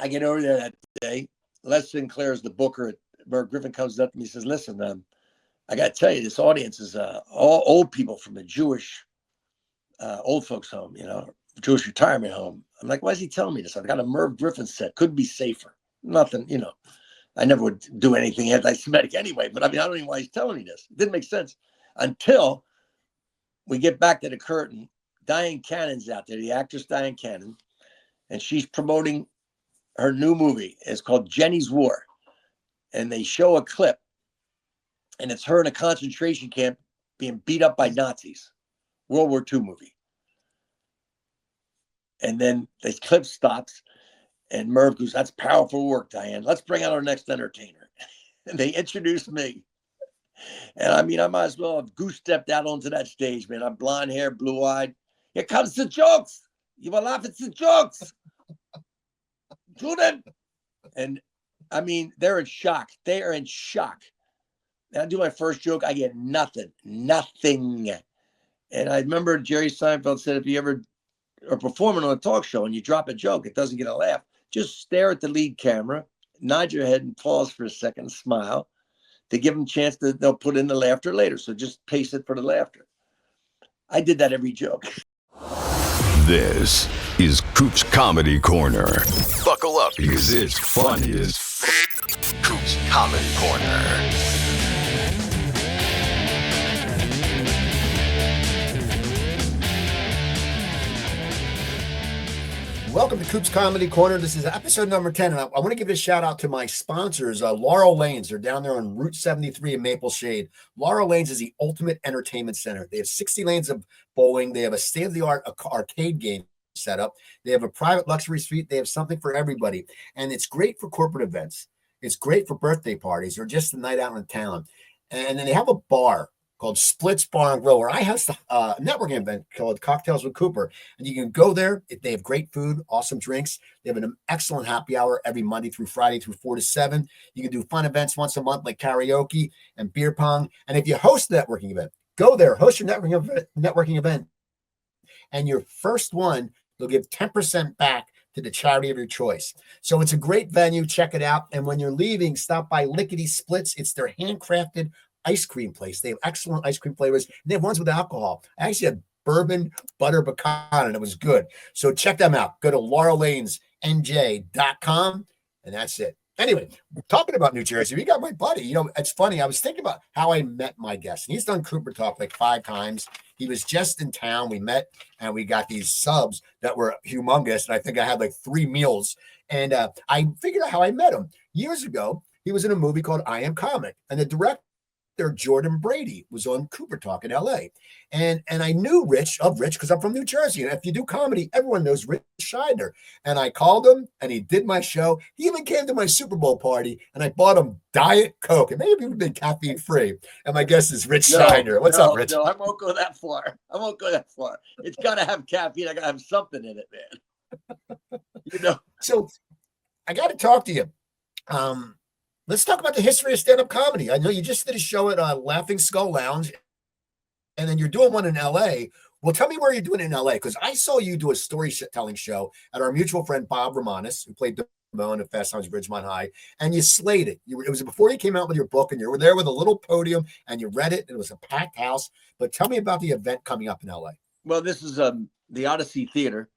I get over there that day. Les Sinclair is the booker. Merv Griffin comes up to me and says, listen, I got to tell you, this audience is all old people from the Jewish old folks home, Jewish retirement home. I'm like, why is he telling me this? I've got a Merv Griffin set. Couldn't be safer. Nothing. I never would do anything anti-Semitic anyway, but I don't even know why he's telling me this. It didn't make sense until we get back to the curtain. Diane Cannon's out there, the actress Diane Cannon, and she's promoting her new movie. It's called Jenny's War. And they show a clip, and it's her in a concentration camp being beat up by Nazis. World War II movie. And then the clip stops, and Merv goes, that's powerful work, Diane. Let's bring out our next entertainer. And they introduced me. And I might as well have goose stepped out onto that stage, man. I'm blonde hair, blue eyed. Here comes the jokes. You will laugh at the jokes. Jordan. And they're in shock. They are in shock. And I do my first joke. I get nothing. And I remember Jerry Seinfeld said, if you ever are performing on a talk show and you drop a joke, it doesn't get a laugh. Just stare at the lead camera, nod your head and pause for a second, smile. To give them a chance that they'll put in the laughter later. So just pace it for the laughter. I did that every joke. This is Coop's Comedy Corner. Buckle up because it's funny as Coop's Comedy Corner. Welcome to Coop's Comedy Corner. This is episode number 10, and I want to give a shout out to my sponsors, Laurel Lanes. They're down there on Route 73 in Maple Shade. Laurel Lanes is the ultimate entertainment center. They have 60 lanes of bowling. They have a state-of-the-art arcade game set up. They have a private luxury suite. They have something for everybody, and it's great for corporate events. It's great for birthday parties or just a night out in town. And then they have a bar called Splits Bar and Grill, where I host a networking event called Cocktails with Cooper. And you can go there. They have great food, awesome drinks. They have an excellent happy hour every Monday through Friday through 4 to 7. You can do fun events once a month like karaoke and beer pong. And if you host a networking event, go there, host your networking event. And your first one, they'll give 10% back to the charity of your choice. So it's a great venue. Check it out. And when you're leaving, stop by Lickety Splits. It's their handcrafted ice cream place. They have excellent ice cream flavors. They have ones with alcohol. I actually had bourbon butter pecan, and it was good. So check them out. Go to laurelLanesNJ.com, and that's it. Anyway, talking about New Jersey, we got my buddy. It's funny. I was thinking about how I met my guest. And he's done Cooper Talk like 5 times. He was just in town. We met, and we got these subs that were humongous. And I think I had like 3 meals. And I figured out how I met him. Years ago, he was in a movie called I Am Comic. And the director, Jordan Brady, was on Cooper Talk in LA. And I knew Rich because I'm from New Jersey. And if you do comedy, everyone knows Rich Shydner. And I called him and he did my show. He even came to my Super Bowl party and I bought him Diet Coke. And maybe even been caffeine free. And my guest is Rich Shydner. What's up, Rich? No, I won't go that far. It's got to have caffeine. I got to have something in it, man. So I got to talk to you. Let's talk about the history of stand-up comedy. I know you just did a show at Laughing Skull Lounge, and then you're doing one in L.A. Well, tell me where you're doing it in L.A., because I saw you do a storytelling show at our mutual friend Bob Romanis, who played Damone at Fast Times at Ridgemont High, and you slayed it. It was before you came out with your book, and you were there with a little podium, and you read it, and it was a packed house. But tell me about the event coming up in L.A. Well, this is the Odyssey Theater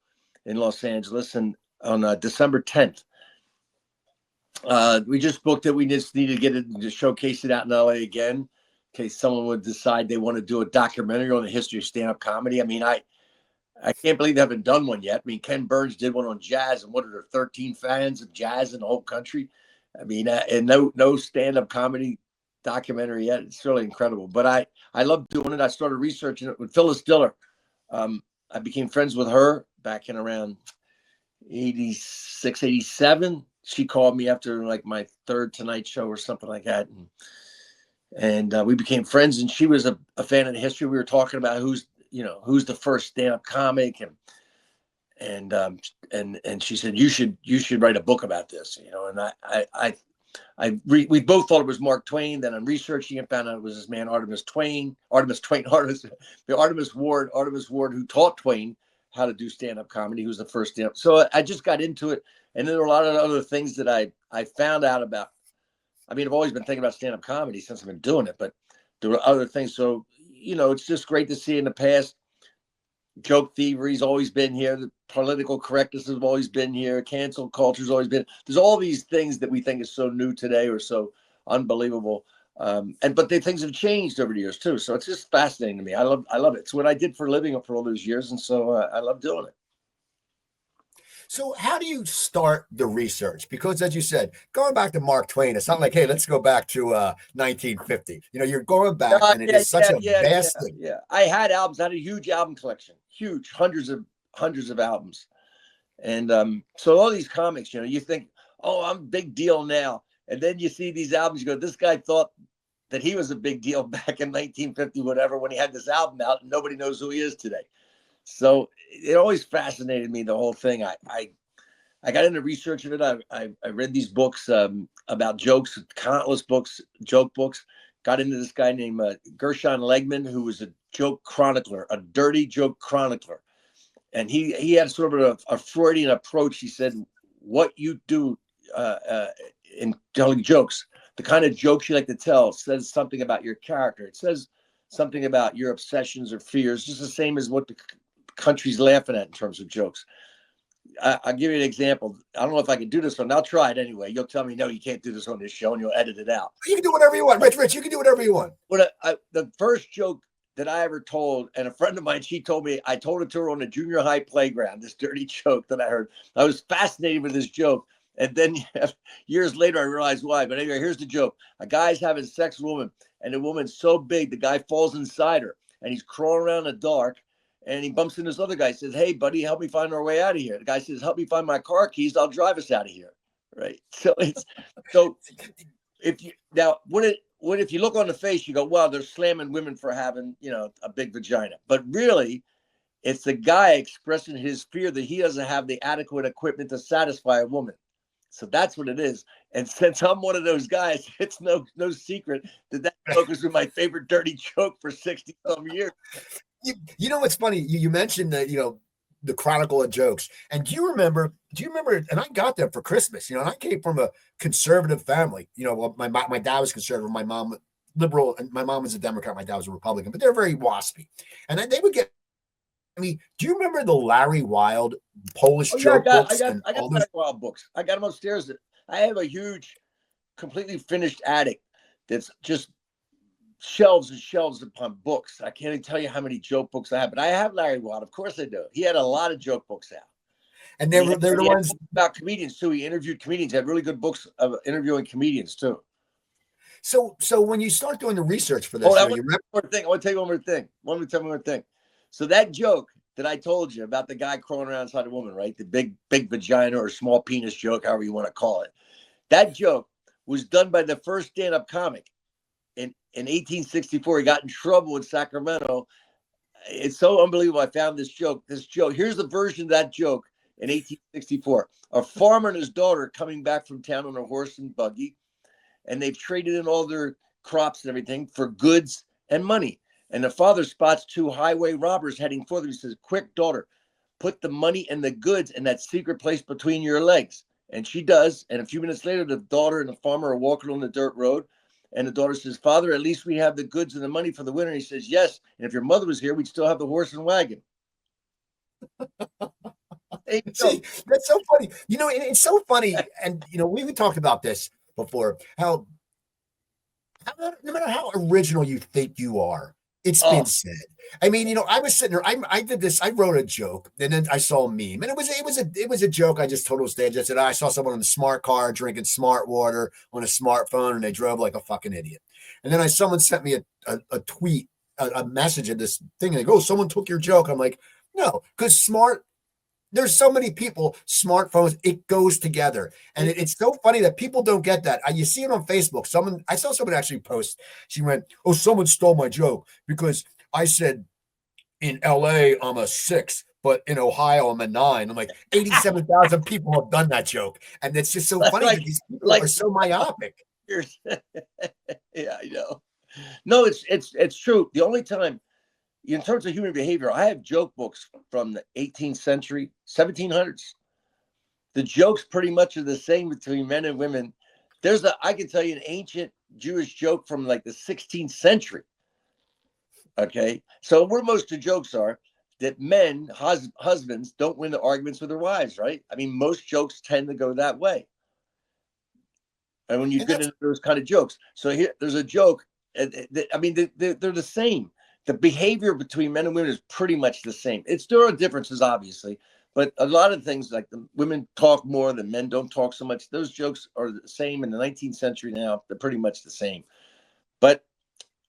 in Los Angeles, and on December 10th. We just booked it. We just need to get it to showcase it out in LA again, in case someone would decide they want to do a documentary on the history of stand-up comedy. I can't believe they haven't done one yet. Ken Burns did one on jazz, and what are there, 13 fans of jazz in the whole country? And no stand-up comedy documentary yet. It's really incredible. But I love doing it. I started researching it with Phyllis Diller. I became friends with her back in around 86, 87. She called me after like my 3rd Tonight Show or something like that. And we became friends, and she was a fan of the history. We were talking about who's the first stand-up comic. And she said, you should write a book about this, and we both thought it was Mark Twain. Then I'm researching and found out it was this man, Artemus Ward, who taught Twain, how to do stand-up comedy. He was the first stand-up. So I just got into it. And then there were a lot of other things that I found out about. I mean, I've always been thinking about stand-up comedy since I've been doing it, but there were other things. So, it's just great to see in the past. Joke thievery's always been here. The political correctness has always been here. Cancel culture's always been. There's all these things that we think is so new today or so unbelievable. But things have changed over the years too. So it's just fascinating to me. I love it. It's what I did for a living for all those years, and so I love doing it. So how do you start the research? Because as you said, going back to Mark Twain, it's not like, hey, let's go back to 1950. You're going back, and it is such a vast thing. Yeah. I had albums. I had a huge album collection, huge, hundreds of albums. And so all these comics, you think, oh, I'm a big deal now. And then you see these albums, you go, this guy thought that he was a big deal back in 1950, whatever, when he had this album out, and nobody knows who he is today. So it always fascinated me, the whole thing. I got into research of it. I read these books about jokes, countless books, joke books. Got into this guy named Gershon Legman, who was a joke chronicler, a dirty joke chronicler. And he had sort of a Freudian approach. He said, what you do in telling jokes, the kind of jokes you like to tell, says something about your character. It says something about your obsessions or fears, just the same as what the country's laughing at in terms of jokes. I'll give you an example. I don't know if I can do this one. I'll try it anyway. You'll tell me, no, you can't do this on this show, and you'll edit it out. You can do whatever you want. Rich, you can do whatever you want. The first joke that I ever told, and a friend of mine, she told me, I told it to her on the junior high playground, this dirty joke that I heard. I was fascinated with this joke. And then years later, I realized why. But anyway, here's the joke. A guy's having sex with a woman, and the woman's so big, the guy falls inside her, and he's crawling around in the dark. And he bumps into this other guy, says, hey, buddy, help me find our way out of here. The guy says, help me find my car keys. I'll drive us out of here. Right. So if you look on the face, you go, well, they're slamming women for having, a big vagina. But really, it's the guy expressing his fear that he doesn't have the adequate equipment to satisfy a woman. So that's what it is. And since I'm one of those guys, it's no secret that joke has been my favorite dirty joke for 60 some years. You know what's funny? You mentioned that, the Chronicle of Jokes. And do you remember, and I got them for Christmas, and I came from a conservative family. My dad was conservative, my mom liberal, and my mom was a Democrat, my dad was a Republican, but they're very waspy. And then they would get me. Do you remember the Larry Wilde Polish joke books? I got Larry Wilde books. I got them upstairs. I have a huge, completely finished attic that's just shelves and shelves upon books. I can't even tell you how many joke books I have, but I have Larry Wilde. Of course I do. He had a lot of joke books out. And they're the ones about comedians too. He interviewed comedians. He had really good books of interviewing comedians too. So when you start doing the research for this, I want to tell you one more thing. One more thing. So that joke that I told you about the guy crawling around inside a woman, right? The big vagina or small penis joke, however you want to call it. That joke was done by the first stand-up comic. In 1864, he got in trouble in Sacramento. It's so unbelievable. I found this joke. Here's the version of that joke in 1864. A farmer and his daughter coming back from town on a horse and buggy, and they've traded in all their crops and everything for goods and money. And the father spots two highway robbers heading for them. He says, quick, daughter, put the money and the goods in that secret place between your legs. And she does. And a few minutes later, the daughter and the farmer are walking on the dirt road. And the daughter says, Father, at least we have the goods and the money for the winter. And he says, yes. And if your mother was here, we'd still have the horse and wagon. See, that's so funny. It's so funny. And, we talked about this before, how no matter how original you think you are, it's been said. I mean, I was sitting there. I did this. I wrote a joke, and then I saw a meme, and it was a joke. I just told on stage. I said, I saw someone in a smart car drinking smart water on a smartphone, and they drove like a fucking idiot. And then someone sent me a tweet, a message of this thing. And they go, someone took your joke. I'm like, no, because smart. There's so many people, smartphones, it goes together. And it's so funny that people don't get that. You see it on Facebook. I saw someone actually post, she went, oh, someone stole my joke because I said in LA, I'm a 6, but in Ohio, I'm a 9. I'm like, 87,000 people have done that joke. And it's just so funny that these people are so myopic. Yeah, I know. No, it's true. The only time in terms of human behavior, I have joke books from the 18th century, 1700s. The jokes pretty much are the same between men and women. I can tell you an ancient Jewish joke from like the 16th century. Okay. So where most of the jokes are that men, husbands, don't win the arguments with their wives, right? I mean, most jokes tend to go that way. And when you And get that's into those kind of jokes, so here, there's a joke. I mean, they're the same. The behavior between men and women is pretty much the same. There are differences, obviously, but a lot of things like the women talk more, the men don't talk so much. Those jokes are the same in the 19th century now. They're pretty much the same. But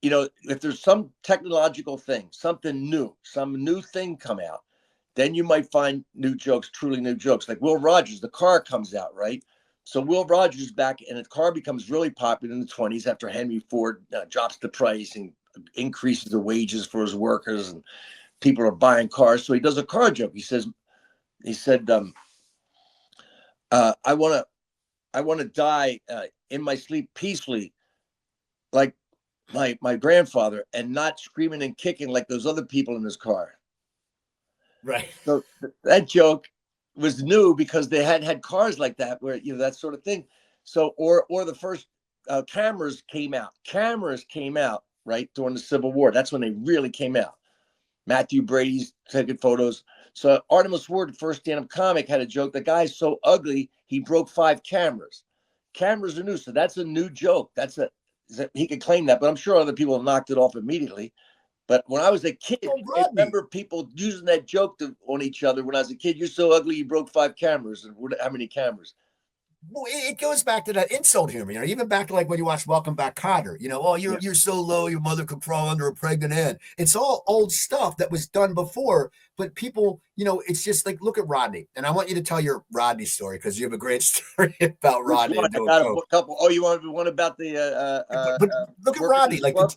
if there's some technological thing, something new, some new thing come out, then you might find new jokes, truly new jokes. Like Will Rogers, the car comes out, right? So Will Rogers back, and the car becomes really popular in the 20s after Henry Ford drops the price and increases the wages for his workers, and people are buying cars. So he does a car joke. He said, I want to die in my sleep peacefully, like my grandfather, and not screaming and kicking like those other people in his car. right. So that joke was new because they hadn't had cars like that, where that sort of thing. So or the first cameras came out. Cameras came out right during the Civil War. That's when they really came out. Matthew Brady's taking photos. So Artemis Ward, the first stand-up comic, had a joke. The guy's so ugly he broke 5 cameras. Cameras are new, so that's a new joke. He could claim that, but I'm sure other people have knocked it off immediately. But when I was a kid, Oh, I Rodney. remember people using that joke on each other. When I was a kid, you're so ugly, you broke 5 cameras. And how many cameras? Well, it goes back to that insult humor, even back to like when you watch Welcome Back, Kotter. Oh, Yeah. you're so low, your mother could crawl under a pregnant ant. It's all old stuff that was done before, but people, it's just like look at Rodney, and I want you to tell your Rodney story because you have a great story about Which Rodney one? and I doing got coke. a couple. Oh, you want one about the But look at workers Rodney, like club?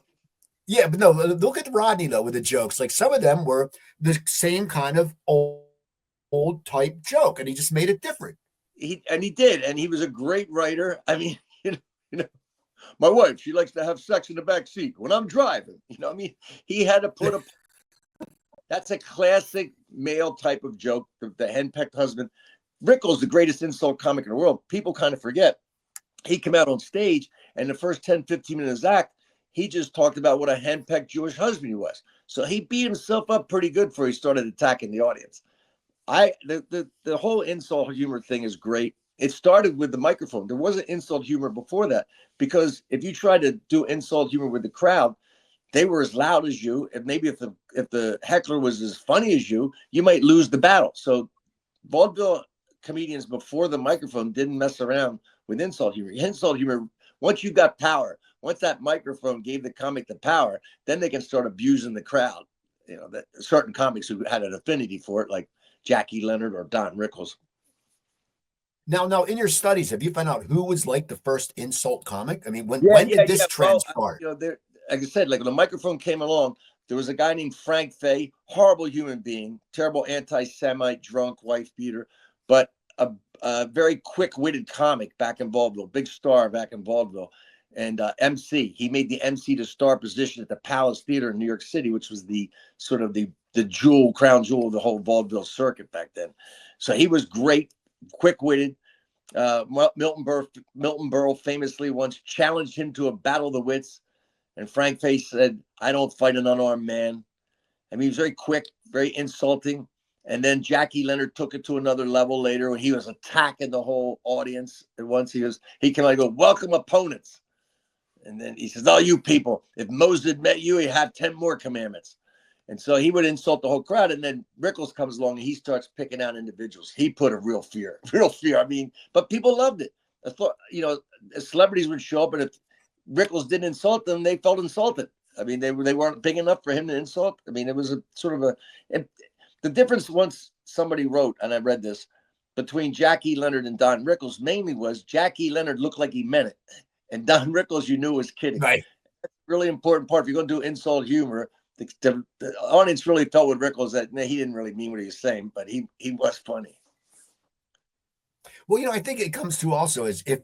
yeah, but no, look at Rodney though with the jokes. Like some of them were the same kind of old type joke, and he just made it different. He did, and he was a great writer. I mean, you know, my wife, she likes to have sex in the back seat when I'm driving. I mean, he had to put a. That's a classic male type of joke. The henpecked husband. Rickles, the greatest insult comic in the world. People kind of forget. He came out on stage, and the first 10, 15 minutes of his act, he just talked about what a henpecked Jewish husband he was. So he beat himself up pretty good before he started attacking the audience. The whole insult humor thing is great. It started with the microphone. There wasn't insult humor before that, because if you try to do insult humor with the crowd, they were as loud as you. And maybe if the heckler was as funny as you might lose the battle. So vaudeville comedians before the microphone didn't mess around with insult humor. Insult humor, once you got power, once that microphone gave the comic the power, then they can start abusing the crowd. That certain comics who had an affinity for it, like Jackie Leonard or Don Rickles. Now, in your studies, have you found out who was like the first insult comic? I mean, when Yeah. did this trend start? There, like I said, like when the microphone came along, there was a guy named Frank Fay, horrible human being, terrible anti-Semite, drunk, wife beater, but a very quick-witted comic back in vaudeville, big star back in vaudeville, and MC. He made the MC to star position at the Palace Theater in New York City, which was the sort of the crown jewel of the whole vaudeville circuit back then. So he was great, quick-witted. Milton Berle famously once challenged him to a battle of the wits, and Frank Fay said, "I don't fight an unarmed man." I mean, he was very quick, very insulting. And then Jackie Leonard took it to another level later when he was attacking the whole audience. And once he came out and go, "Welcome opponents." And then he says, "Oh, you people, if Moses had met you, he'd have 10 more commandments." And so he would insult the whole crowd. And then Rickles comes along and he starts picking out individuals. He put a real fear. I mean, but people loved it. I thought, celebrities would show up, and if Rickles didn't insult them, they felt insulted. I mean, they weren't big enough for him to insult. I mean, it was a sort of the difference. Once somebody wrote, and I read this, between Jackie Leonard and Don Rickles mainly was Jackie Leonard looked like he meant it, and Don Rickles you knew was kidding. Right. That's a really important part. If you're going to do insult humor, the audience really felt with Rickles that he didn't really mean what he was saying, but he was funny. Well, I think it comes to also is if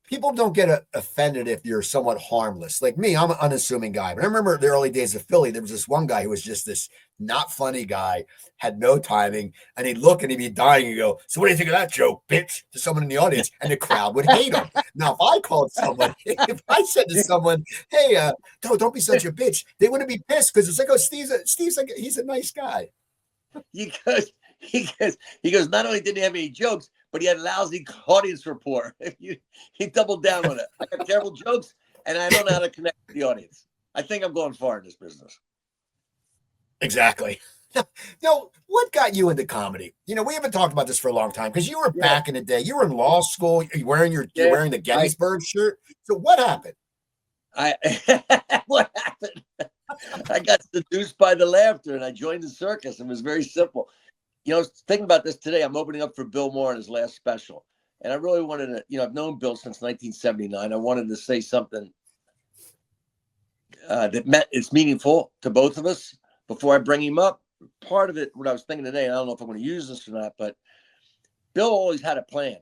people don't get offended if you're somewhat harmless. Like me, I'm an unassuming guy. But I remember the early days of Philly, there was this one guy who was just this not funny guy, had no timing, and he'd look and he'd be dying and go, "So what do you think of that joke, bitch?" to someone in the audience, and the crowd would hate him. Now, if I called someone, if I said to someone, "Hey, don't be such a bitch," they wouldn't be pissed because it's like, "Oh, Steve's like he's a nice guy." He goes, not only didn't he have any jokes, but he had lousy audience rapport. He doubled down on it. I got terrible jokes, and I don't know how to connect with the audience. I think I'm going far in this business. Exactly. Now, what got you into comedy? We haven't talked about this for a long time because you were back in the day. You were in law school. You're wearing the Gettysburg shirt. So what happened? What happened? I got seduced by the laughter, and I joined the circus. It was very simple. Thinking about this today, I'm opening up for Bill Maher in his last special. And I really wanted to, I've known Bill since 1979. I wanted to say something that it's meaningful to both of us before I bring him up. Part of it, what I was thinking today, and I don't know if I'm going to use this or not, but Bill always had a plan.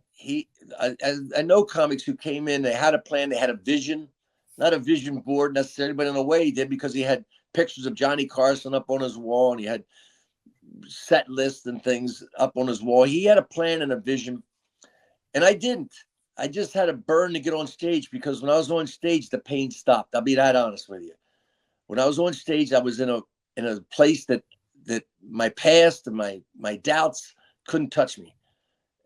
I know comics who came in, they had a plan, they had a vision, not a vision board necessarily, but in a way he did, because he had pictures of Johnny Carson up on his wall, and he had set lists and things up on his wall. He had a plan and a vision, and I didn't. I just had a burn to get on stage, because when I was on stage, the pain stopped. I'll be that honest with you. When I was on stage, I was in a place that my past and my doubts couldn't touch me.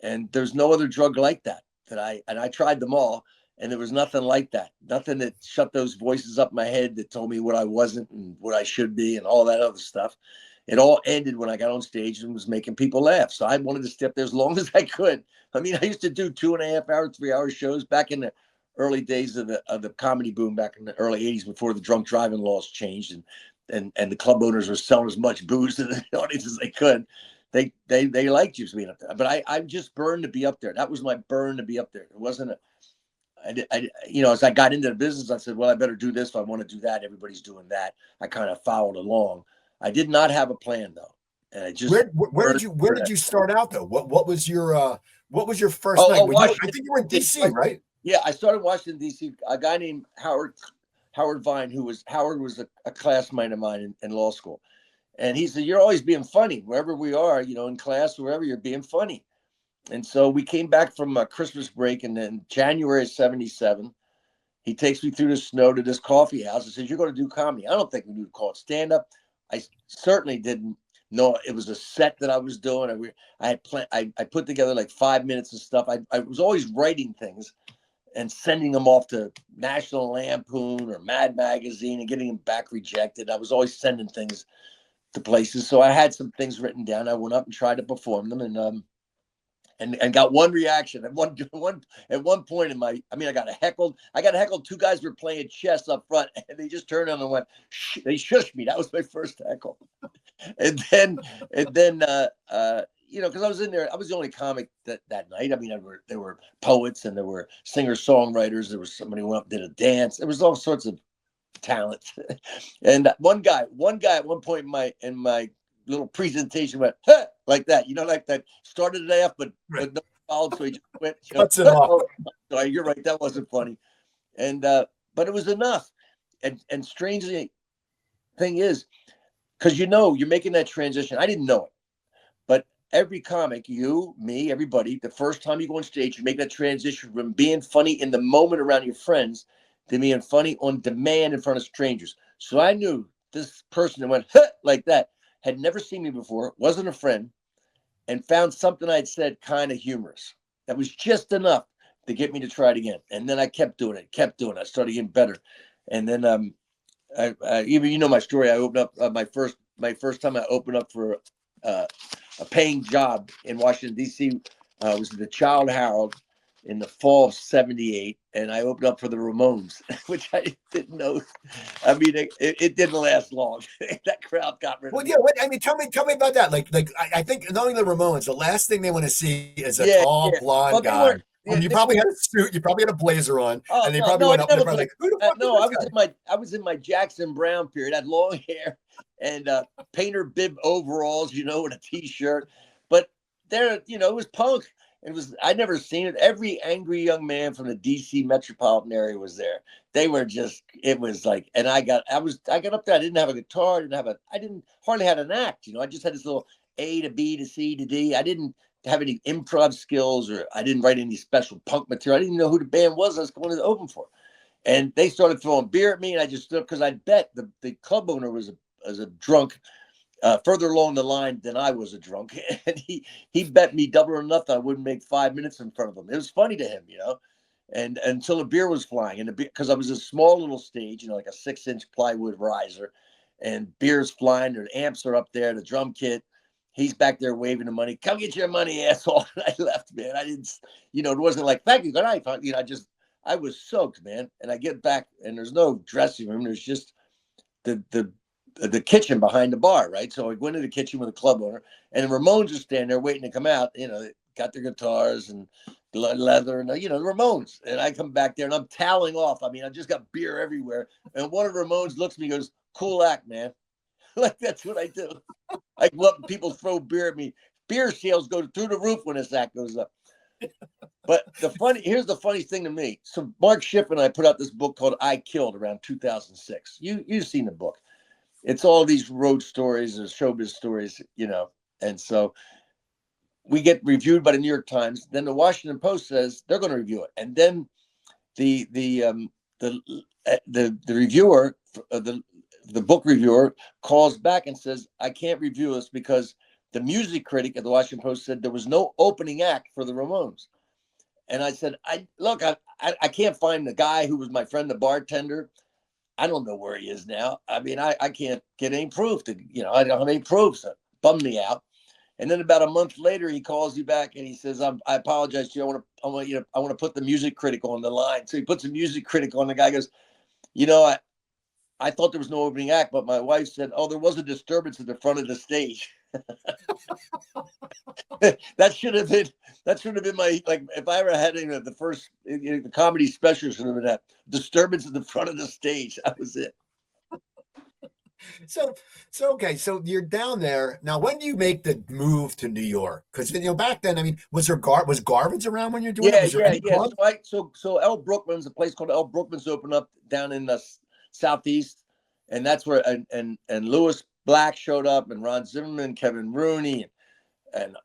And there's no other drug like that I tried them all, and there was nothing like that. Nothing that shut those voices up in my head that told me what I wasn't and what I should be and all that other stuff. It all ended when I got on stage and was making people laugh. So I wanted to stay up there as long as I could. I mean, I used to do 2.5 hour, 3 hour shows back in the early days of the comedy boom, back in the early 80s, before the drunk driving laws changed and the club owners were selling as much booze to the audience as they could. They liked you being up there, but I just burned to be up there. That was my burn, to be up there. It wasn't as I got into the business, I said, well, I better do this if I want to do that. Everybody's doing that. I kind of followed along. I did not have a plan though, and I just where did you start out though? What was your first night? I think you were in DC, right? Yeah, I started Washington DC. A guy named Howard Vine, Howard was a classmate of mine in law school. And he said, you're always being funny wherever we are, in class, wherever, you're being funny. And so we came back from a Christmas break, and then January of 77, he takes me through the snow to this coffee house and says, you're going to do comedy. I don't think we knew to call it stand-up. I certainly didn't know it was a set that I was doing. I put together like 5 minutes of stuff. I was always writing things and sending them off to National Lampoon or Mad Magazine and getting them back rejected. I was always sending things to places. So I had some things written down. I went up and tried to perform them, and got one reaction at one point in my, I got heckled. Two guys were playing chess up front, and they just turned on and went, shh, they shushed me. That was my first heckle. and then because I was in there, I was the only comic that night. There were poets, and there were singer-songwriters. There was somebody who went up and did a dance. There was all sorts of talent. And one guy at one point in my little presentation went, huh, like that, like that, started to laugh, but no followed, so he just went, Cuts it off. Sorry, you're right, that wasn't funny. And but it was enough. And strangely, thing is, because you're making that transition. I didn't know it, but every comic, you, me, everybody, the first time you go on stage, you make that transition from being funny in the moment around your friends to being funny on demand in front of strangers. So I knew this person that went, huh, like that, had never seen me before, wasn't a friend, and found something I'd said kind of humorous. That was just enough to get me to try it again. And then I kept doing it. I started getting better. And then I even my story. I opened up my first time I opened up for a paying job in Washington D.C. Was the Child Herald in the fall of '78, and I opened up for the Ramones, which I didn't know. It didn't last long. That crowd got rid of me. Well, yeah. Tell me about that. Like I think knowing the Ramones, the last thing they want to see is a tall blonde guy. And you probably had a suit, you probably had a blazer on, and they probably went up and like, who the fuck I was in my Jackson Brown period. I had long hair and painter bib overalls, with a t-shirt. But there, it was punk. It was, I'd never seen it. Every angry young man from the DC metropolitan area was there. They were just, it was like, and I got up there. I didn't have a guitar. I didn't hardly had an act. I just had this little A to B to C to D. I didn't have any improv skills, or I didn't write any special punk material. I didn't even know who the band was I was going to open for. And they started throwing beer at me, and I just stood, because I bet the club owner was a drunk, further along the line than I was a drunk, and he bet me double or nothing I wouldn't make 5 minutes in front of him. It was funny to him, and until the beer was flying, and because I was a small little stage, like a 6-inch plywood riser, and beer's flying, and amps are up there, the drum kit, he's back there waving the money. Come get your money, asshole. And I left, man. I didn't, it wasn't like, thank you, good night. I was soaked, man. And I get back, and there's no dressing room. There's just the kitchen behind the bar, right? So I went into the kitchen with the club owner, and the Ramones are standing there waiting to come out. They got their guitars and leather, and the Ramones. And I come back there, and I'm toweling off. I just got beer everywhere. And one of the Ramones looks at me and goes, "Cool act, man." Like, that's what I do. I love people throw beer at me. Beer sales go through the roof when this act goes up. But here's the funny thing to me. So Mark Schiff and I put out this book called I Killed around 2006. You've seen the book. It's all these road stories or showbiz stories, and so we get reviewed by the New York Times. Then the Washington Post says they're going to review it, and then the reviewer, the book reviewer, calls back and says, I can't review this because the music critic at the Washington Post said there was no opening act for the Ramones. And I said, I can't find the guy who was my friend, the bartender. I don't know where he is now. I can't get any proof I don't have any proofs. It bummed me out. And then about a month later, he calls you back and he says, I apologize to you. I want to put the music critic on the line. So he puts a music critic on. The guy goes, I thought there was no opening act, but my wife said, "Oh, there was a disturbance at the front of the stage." That should have been my, like, if I ever had the first the comedy special should have been that disturbance at the front of the stage. That was it. So okay, so you're down there now. When do you make the move to New York? Because back then, was Garvin's around when you're doing it? Was there any club? So El Brookman's, a place called El Brookman's opened up down in the southeast, and that's where and Lewis Black showed up, and Ron Zimmerman, Kevin Rooney, and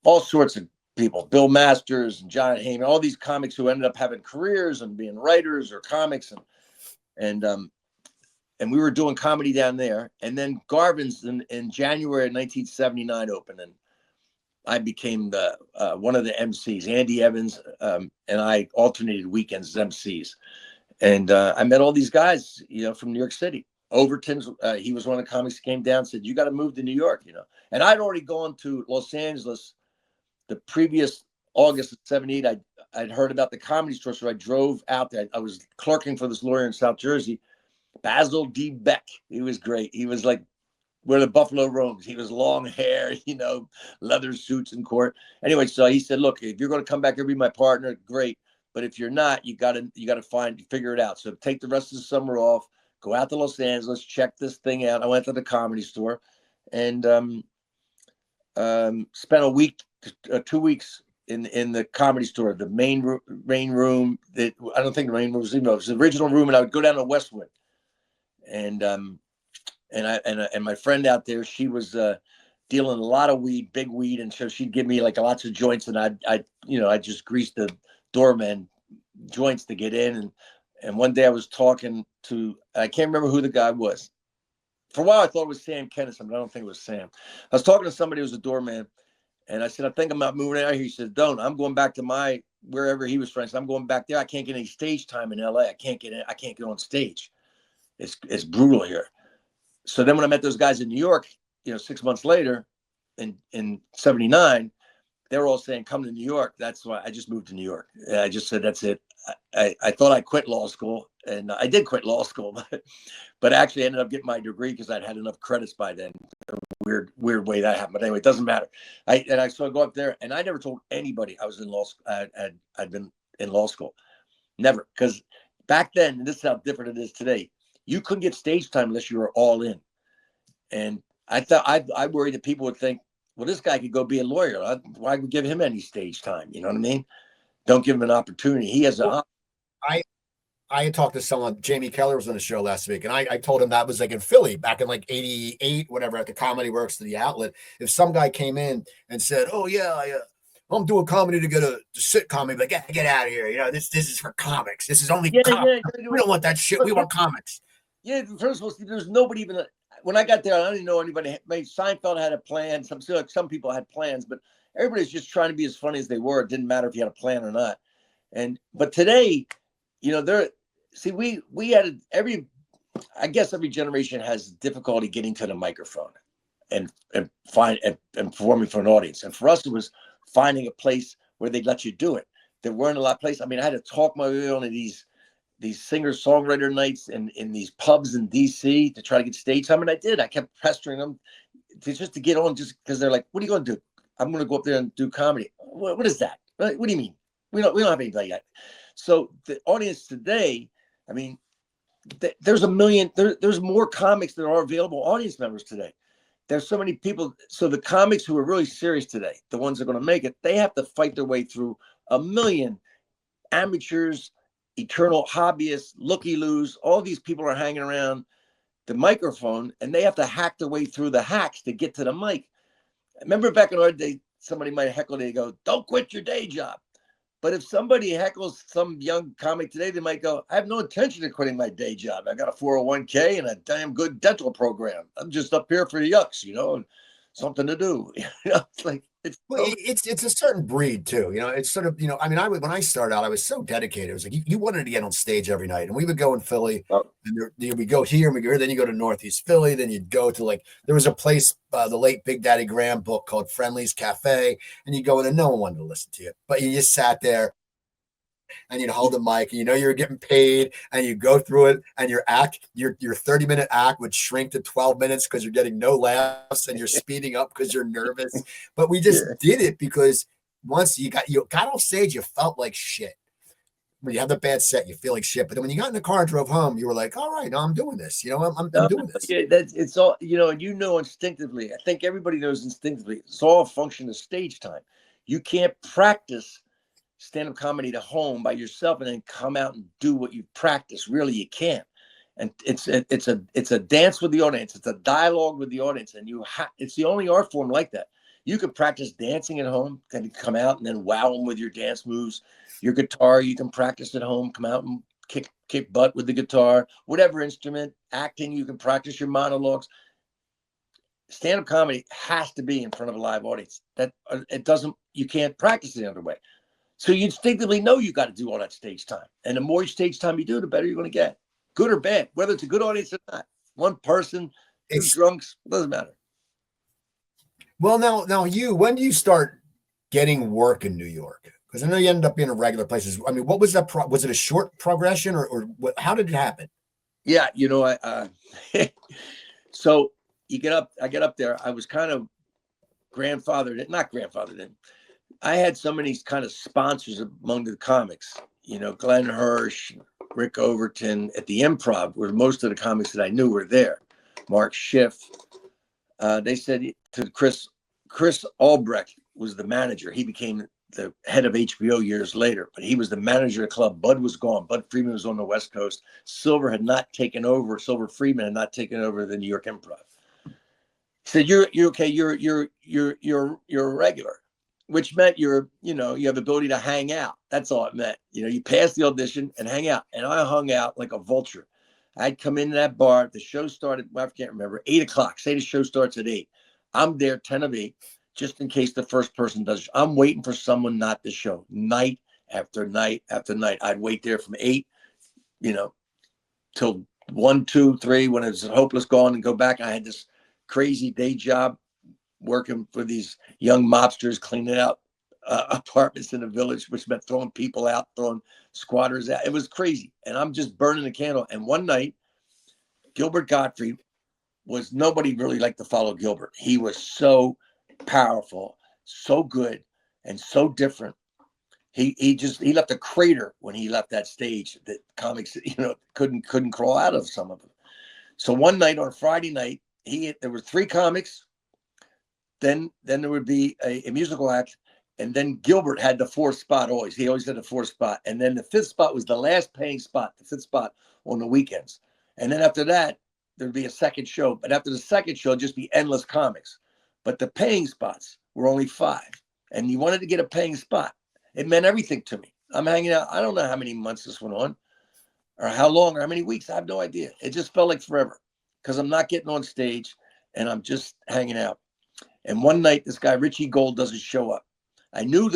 all sorts of people, Bill Masters and John Heyman, all these comics who ended up having careers and being writers or comics, and we were doing comedy down there. And then Garvin's in January of 1979 opened, and I became the one of the MCs. Andy Evans and I alternated weekends as MCs. And I met all these guys, from New York City. Overton's, he was one of the comics who came down and said, "You got to move to New York," And I'd already gone to Los Angeles the previous August of '78. I'd heard about the Comedy Store, so I drove out there. I was clerking for this lawyer in South Jersey, Basil D. Beck. He was great. He was like where the buffalo roams. He was long hair, leather suits in court. Anyway, so he said, "Look, if you're going to come back here, be my partner, great. But if you're not, you gotta figure it out. So take the rest of the summer off, go out to Los Angeles, check this thing out." I went to the Comedy Store, and spent a week, 2 weeks in the Comedy Store, the main room. That I don't think the main room was, it was the original room, and I would go down to Westwood, and my friend out there, she was dealing a lot of weed, big weed, and so she'd give me like lots of joints, and I'd just grease the doorman joints to get in. And one day I was talking to, I can't remember who the guy was. For a while I thought it was Sam Kennison, but I don't think it was Sam. I was talking to somebody who was a doorman, and I said, "I think I'm not moving out here." He said, "Don't. I'm going back to wherever he was from." So I'm going back there. I can't get any stage time in LA. I can't get on stage. It's brutal here. So then when I met those guys in New York, 6 months later in '79, they were all saying, "Come to New York." That's why I just moved to New York. I just said, that's it. I thought I quit law school, and I did quit law school, but actually ended up getting my degree because I'd had enough credits by then. Weird way that happened. But anyway, it doesn't matter. So I go up there, and I never told anybody I was in law school. I'd been in law school. Never. Because back then, and this is how different it is today, you couldn't get stage time unless you were all in. And I worried that people would think Well, this guy could go be a lawyer. Why would give him any stage time? You know what I mean? Don't give him an opportunity. He has Well, a. I had talked to someone, Jamie Keller was on the show last week, and I told him that was like in Philly back in like 88, whatever, at the Comedy Works to the outlet. If some guy came in and said, oh, yeah, I'm doing comedy to get a sitcom, he'd be like, get out of here. You know, this is for comics. This is only Yeah, comics. yeah. We don't want that shit. We want comics. Yeah, first of all, there's nobody even. When I got there, I didn't know anybody. Maybe Seinfeld had a plan. Some people had plans, but everybody's just trying to be as funny as they were. It didn't matter if you had a plan or not. But today, we had I guess every generation has difficulty getting to the microphone and performing for an audience. And for us, it was finding a place where they'd let you do it. There weren't a lot of places. I mean, I had to talk my way on to these singer-songwriter nights in these pubs in DC to try to get stage time. And I did. I kept pestering them to get on, just because they're like, what are you going to do? I'm going to go up there and do comedy. What is that? What do you mean? We don't have anybody yet. So the audience today, I mean, there's there's more comics that are available audience members today. There's so many people. So the comics who are really serious today, the ones that are going to make it, they have to fight their way through a million amateurs, eternal hobbyists, looky-loos. All these people are hanging around the microphone, and they have to hack their way through the hacks to get to the mic. Remember back in our day, somebody might heckle, they go, don't quit your day job. But if somebody heckles some young comic today, they might go, I have no intention of quitting my day job. I got a 401k and a damn good dental program. I'm just up here for the yucks, and something to do. It's like, it's a certain breed too. It's sort of, I mean, when I started out, I was so dedicated. It was like you wanted to get on stage every night, and we would go in Philly, and we go here and we go here. Then you go to Northeast Philly. Then you'd go to there was a place, the late Big Daddy Graham book called Friendly's Cafe, and you go in and no one wanted to listen to you, but you just sat there and you'd hold the mic, and you're getting paid, and you go through it, and your 30-minute act would shrink to 12 minutes because you're getting no laughs and you're speeding up because you're nervous. But we just did it because once you got off stage, you felt like shit. When you have the bad set, you feel like shit. But then when you got in the car and drove home, you were like, all right, no, I'm doing this. I'm doing this. Yeah, it's all, and instinctively. I think everybody knows instinctively. It's all a function of stage time. You can't practice stand-up comedy to home by yourself and then come out and do what you practice. Really, you can't. And it's a dance with the audience. It's a dialogue with the audience, and it's the only art form like that. You can practice dancing at home, then come out and then wow them with your dance moves. Your guitar, you can practice at home, come out and kick butt with the guitar. Whatever instrument, acting, you can practice your monologues. Stand-up comedy has to be in front of a live audience. You can't practice it the other way. So you instinctively know you got to do all that stage time. And the more stage time you do, the better you're going to get. Good or bad, whether it's a good audience or not. One person, two drunks, it doesn't matter. Well, now when do you start getting work in New York? Because I know you ended up being in regular places. I mean, what was that? Was it a short progression or what, how did it happen? Yeah, so I get up there. I was kind of not grandfathered in. I had so many kind of sponsors among the comics, Glenn Hirsch, Rick Overton at the Improv, where most of the comics that I knew were there. Mark Schiff. They said to Chris Albrecht was the manager. He became the head of HBO years later, but he was the manager of the club. Bud was gone. Bud Friedman was on the West Coast. Silver Friedman had not taken over the New York Improv. He said, "You're okay. You're a regular." Which meant you have the ability to hang out. That's all it meant. You pass the audition and hang out. And I hung out like a vulture. I'd come into that bar. The show started, I can't remember, 8:00. Say the show starts at 8. I'm there 10 of 8, just in case the first person does. I'm waiting for someone not to show. Night after night after night. I'd wait there from 8, till 1, 2, 3, when it was hopeless gone, and go back. I had this crazy day job working for these young mobsters, cleaning out apartments in the village, which meant throwing people out, throwing squatters out. It was crazy. And I'm just burning the candle. And one night, Gilbert Gottfried nobody really liked to follow Gilbert. He was so powerful, so good, and so different. He left a crater when he left that stage that comics, couldn't crawl out of, some of them. So one night on Friday night, there were 3 comics. Then there would be a musical act. And then Gilbert had the fourth spot always. He always had the fourth spot. And then the fifth spot was the last paying spot, the fifth spot on the weekends. And then after that, there'd be a second show. But after the second show, it'd just be endless comics. But the paying spots were only 5. And you wanted to get a paying spot. It meant everything to me. I'm hanging out. I don't know how many months this went on or how long or how many weeks. I have no idea. It just felt like forever because I'm not getting on stage and I'm just hanging out. And one night, this guy, Richie Gold, doesn't show up. I knew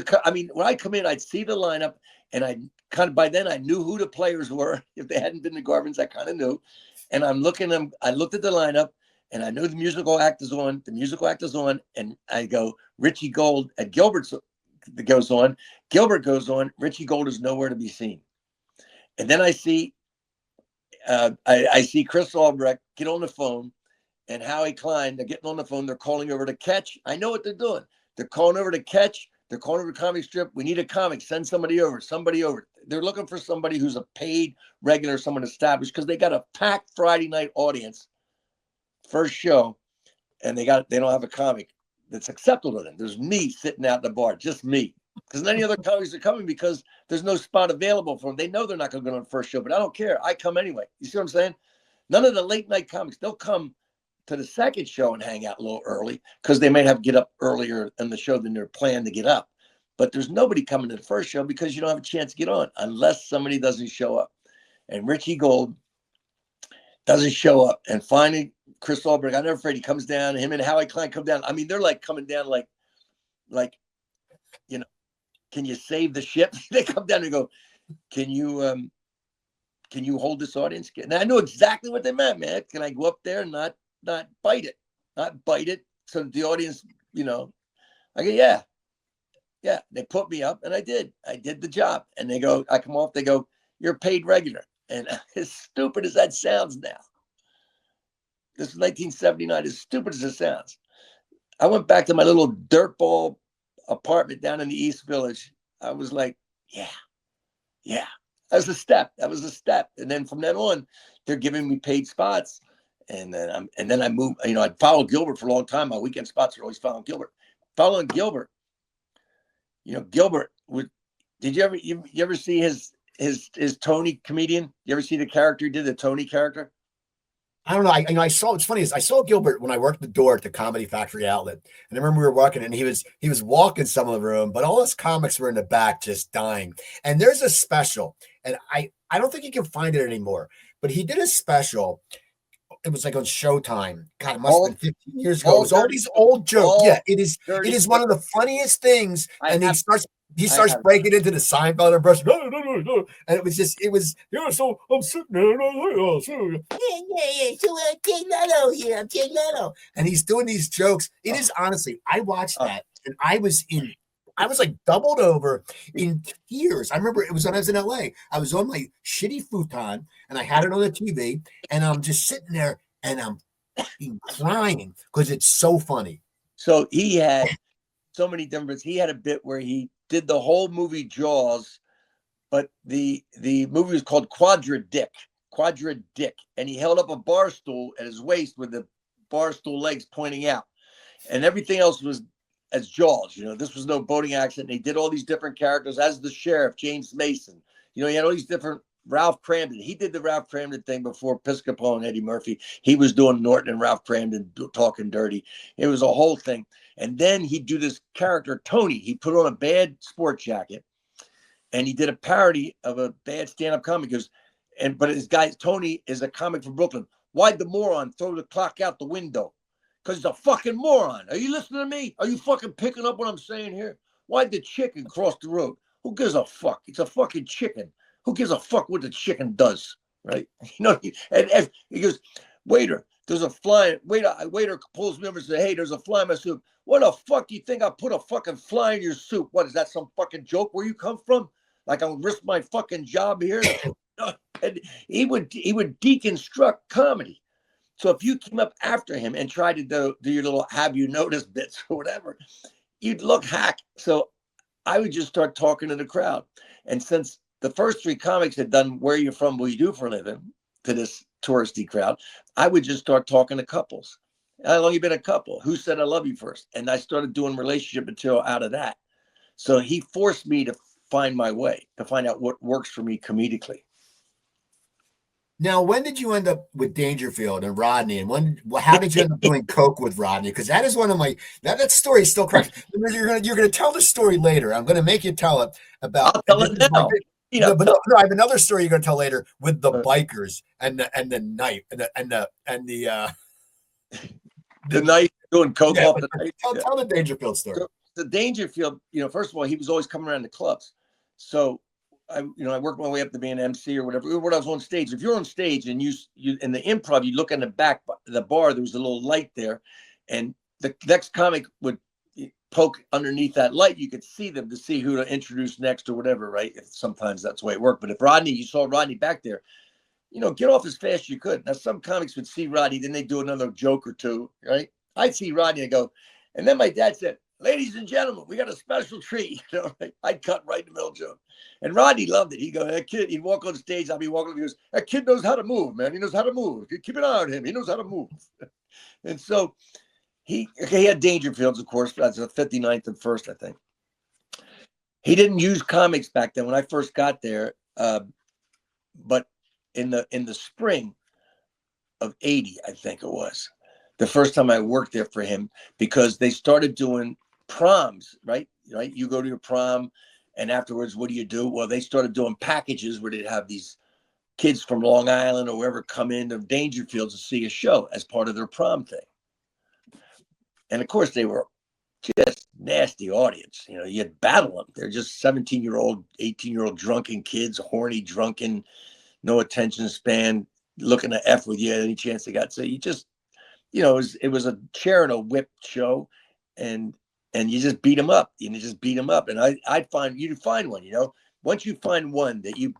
when I come in, I'd see the lineup, and by then I knew who the players were. If they hadn't been the Garvins, I kind of knew. And I looked at the lineup, and I knew the musical act is on. The musical act is on, and I go, Richie Gold at Gilbert's goes on. Gilbert goes on. Richie Gold is nowhere to be seen. And then I see, I see Chris Albrecht get on the phone, and Howie Klein. They're getting on the phone. They're calling over to Catch. I know what they're doing. They're calling over to Catch. They're calling over to Comic Strip. We need a comic. Send somebody over. They're looking for somebody who's a paid regular, someone established, because they got a packed Friday night audience, first show, and they don't have a comic that's acceptable to them. There's me sitting out in the bar, just me. Because none of the other comics are coming because there's no spot available for them. They know they're not going to go on the first show, but I don't care. I come anyway. You see what I'm saying? None of the late night comics, they'll come to the second show and hang out a little early because they might have to get up earlier in the show than they're planned to get up. But there's nobody coming to the first show because you don't have a chance to get on unless somebody doesn't show up. And Richie Gold doesn't show up. And finally, Chris Albrecht, I'm never afraid, he comes down. Him and Howie Klein come down. I mean, they're like coming down like, can you save the ship? They come down and go, can you hold this audience? And I know exactly what they meant, man. Can I go up there and not bite it so that the audience, I go, yeah. They put me up and I did the job. And they go, I come off, they go, you're paid regular. And as stupid as that sounds now, this is 1979, as stupid as it sounds, I went back to my little dirtball apartment down in the East Village. I was like, yeah. That was a step. And then from then on, they're giving me paid spots. And then I moved, I'd followed Gilbert for a long time. My weekend spots were always following Gilbert. Gilbert did you ever see his Tony comedian? You ever see the character he did, the Tony character? I don't know. I saw, it's funny is I saw Gilbert when I worked the door at the Comedy Factory outlet. And I remember we were walking and he was walking some of the room, but all his comics were in the back just dying. And there's a special, and I don't think you can find it anymore, but he did a special. It was like on Showtime. God, it must have been 15 years ago. It was all these old jokes. Yeah, it is one of the funniest things. And he starts breaking into the Seinfeld impression. And so I'm sitting there. So Jay Leno here. I'm Jay Leno. And he's doing these jokes. It is honestly, I watched that and I was like doubled over in tears. I remember it was when I was in LA. I was on my shitty futon and I had it on the TV and I'm just sitting there and I'm fucking crying because it's so funny. So he had so many different, he had a bit where he did the whole movie Jaws, but the movie was called Quadra Dick. And he held up a bar stool at his waist with the bar stool legs pointing out. And everything else was as Jaws. This was no boating accident. He did all these different characters as the sheriff, James Mason. He had all these different Ralph Cramden. He did the Ralph Cramden thing before Piscopo and Eddie Murphy. He was doing Norton and Ralph Cramden talking dirty. It was a whole thing. And then he'd do this character, Tony. He put on a bad sport jacket and he did a parody of a bad stand-up comic. But his guy, Tony, is a comic from Brooklyn. Why'd the moron throw the clock out the window? Because he's a fucking moron. Are you listening to me? Are you fucking picking up what I'm saying here? Why'd the chicken cross the road? Who gives a fuck? It's a fucking chicken. Who gives a fuck what the chicken does? Right? And he goes, waiter, there's a fly. Waiter pulls me over and says, hey, there's a fly in my soup. What the fuck do you think I put a fucking fly in your soup? What, is that some fucking joke where you come from? Like I'll risk my fucking job here? And he would deconstruct comedy. So if you came up after him and tried to do your little have you noticed bits or whatever, you'd look hack. So I would just start talking to the crowd. And since the first 3 comics had done Where You From, What You Do for a Living to this touristy crowd, I would just start talking to couples. How long you been a couple? Who said I love you first? And I started doing relationship material out of that. So he forced me to find my way, to find out what works for me comedically. Now, when did you end up with Dangerfield and Rodney? And how did you end up doing coke with Rodney? Because that is one of my that story still cracks. You're gonna tell the story later. I'm gonna make you tell it about. I'll tell it now. No, but no, I have another story you're gonna tell later with the bikers and the knife the night doing coke off the night. Tell the Dangerfield story. So the Dangerfield, first of all, he was always coming around the clubs. So I worked my way up to being an MC or whatever. When I was on stage, if you're on stage and you in the improv, you look in the back the bar, there was a little light there, and the next comic would poke underneath that light. You could see them to see who to introduce next or whatever, right? Sometimes that's the way it worked. But if you saw Rodney back there, get off as fast as you could. Now, some comics would see Rodney, then they do another joke or two, right? I'd see Rodney and go, and then my dad said, "Ladies and gentlemen, we got a special treat." Right? I'd cut right in the middle joke. And Rodney loved it. He'd go, "That kid," he'd walk on stage. I'd be walking, he goes, "That kid knows how to move, man. He knows how to move. Keep an eye on him. He knows how to move." And so he had Dangerfields, of course, that's the 59th and 1st, I think. He didn't use comics back then when I first got there. But in the spring of 80, I think it was, the first time I worked there for him, because they started doing proms, right? You go to your prom, and afterwards, what do? Well, they started doing packages where they'd have these kids from Long Island or wherever come into Dangerfield to see a show as part of their prom thing. And of course, they were just nasty audience. You'd battle them. They're just 17-year-old, 18-year-old drunken kids, horny, drunken, no attention span, looking to F with you at any chance they got. So you just, it was a chair and a whip show, and you just beat them up. And I'd find one. Once you find one that you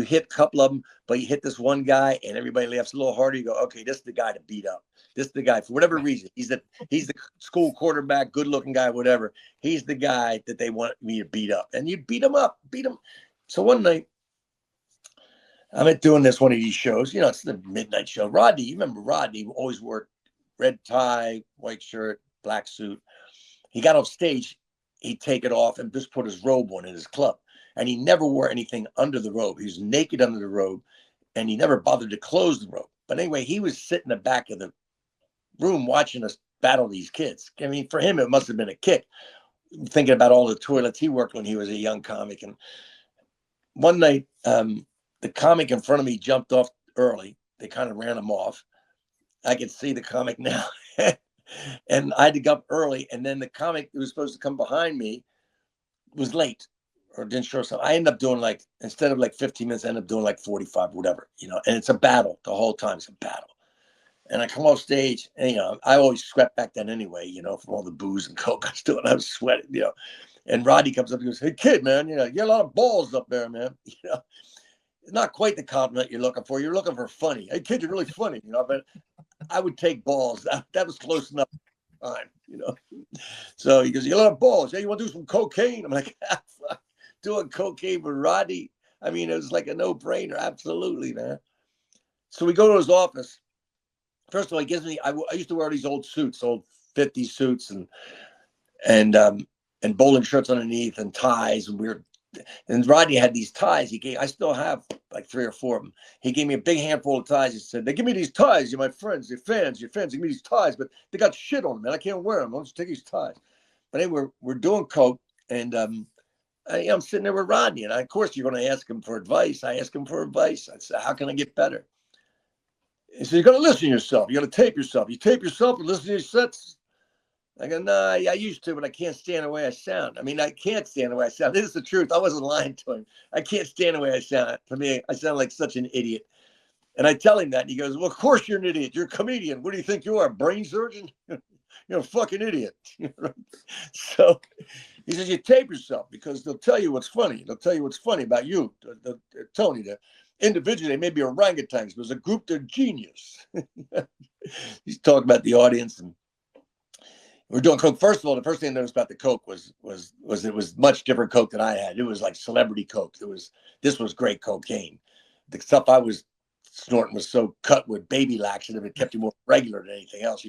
hit a couple of them, but you hit this one guy and everybody laughs a little harder. You go, okay, this is the guy to beat up. This is the guy for whatever reason. He's the school quarterback, good looking guy, whatever. He's the guy that they want me to beat up, and you beat him up. So one night, I'm at doing one of these shows. It's the midnight show. Rodney, you remember Rodney always wore red tie, white shirt, black suit. He got off stage, he'd take it off and just put his robe on in his club. And he never wore anything under the robe. He was naked under the robe, and he never bothered to close the robe. But anyway, he was sitting in the back of the room watching us battle these kids. I mean, for him, it must have been a kick, thinking about all the toilets he worked when he was a young comic. And one night, the comic in front of me jumped off early. They kind of ran him off. I could see the comic now. And I had to go up early. And then the comic who was supposed to come behind me was late or didn't show something. I ended up doing instead of 15 minutes, I ended up doing 45, whatever, and it's a battle the whole time. It's a battle. And I come off stage and, I always sweat back then anyway, from all the booze and coke I was doing. I was sweating, and Rodney comes up and goes, "Hey kid, man, you got a lot of balls up there, man." Not quite the compliment you're looking for. You're looking for funny. "Hey kid, you're really funny," but I would take balls. That was close enough time, So he goes, "You got a lot of balls. Hey, you want to do some cocaine?" I'm like, fuck. Doing cocaine with Rodney. I mean, it was like a no-brainer. Absolutely, man. So we go to his office. First of all, he gives me, I used to wear these old suits, old 50 suits and bowling shirts underneath and ties and weird. And Rodney had these ties. I still have 3 or 4 of them. He gave me a big handful of ties. He said, "They give me these ties. You're my friends, your fans. Give me these ties, but they got shit on them, man. I can't wear them. I'll just take these ties." But anyway, we're doing coke, and I'm sitting there with Rodney, and of course you're going to ask him for advice. I ask him for advice. I said, "How can I get better?" He said, "You got to listen to yourself. You got to tape yourself. You tape yourself and listen to your sets." I go, "Nah, I used to, but I can't stand the way I sound." I mean, I can't stand the way I sound. This is the truth. I wasn't lying to him. I can't stand the way I sound. To me, I sound like such an idiot. And I tell him that, and he goes, "Well, of course you're an idiot. You're a comedian. What do you think you are, a brain surgeon? You're a fucking idiot." So he says, "You tape yourself because they'll tell you what's funny. They'll tell you what's funny about you. They're telling you that individually they may be orangutans, but as a group, they're genius." He's talking about the audience, and we're doing coke. First of all, the first thing I noticed about the coke was it was much different coke than I had. It was like celebrity coke. This was great cocaine. The stuff I was snorting was so cut with baby laxative, it kept you more regular than anything else.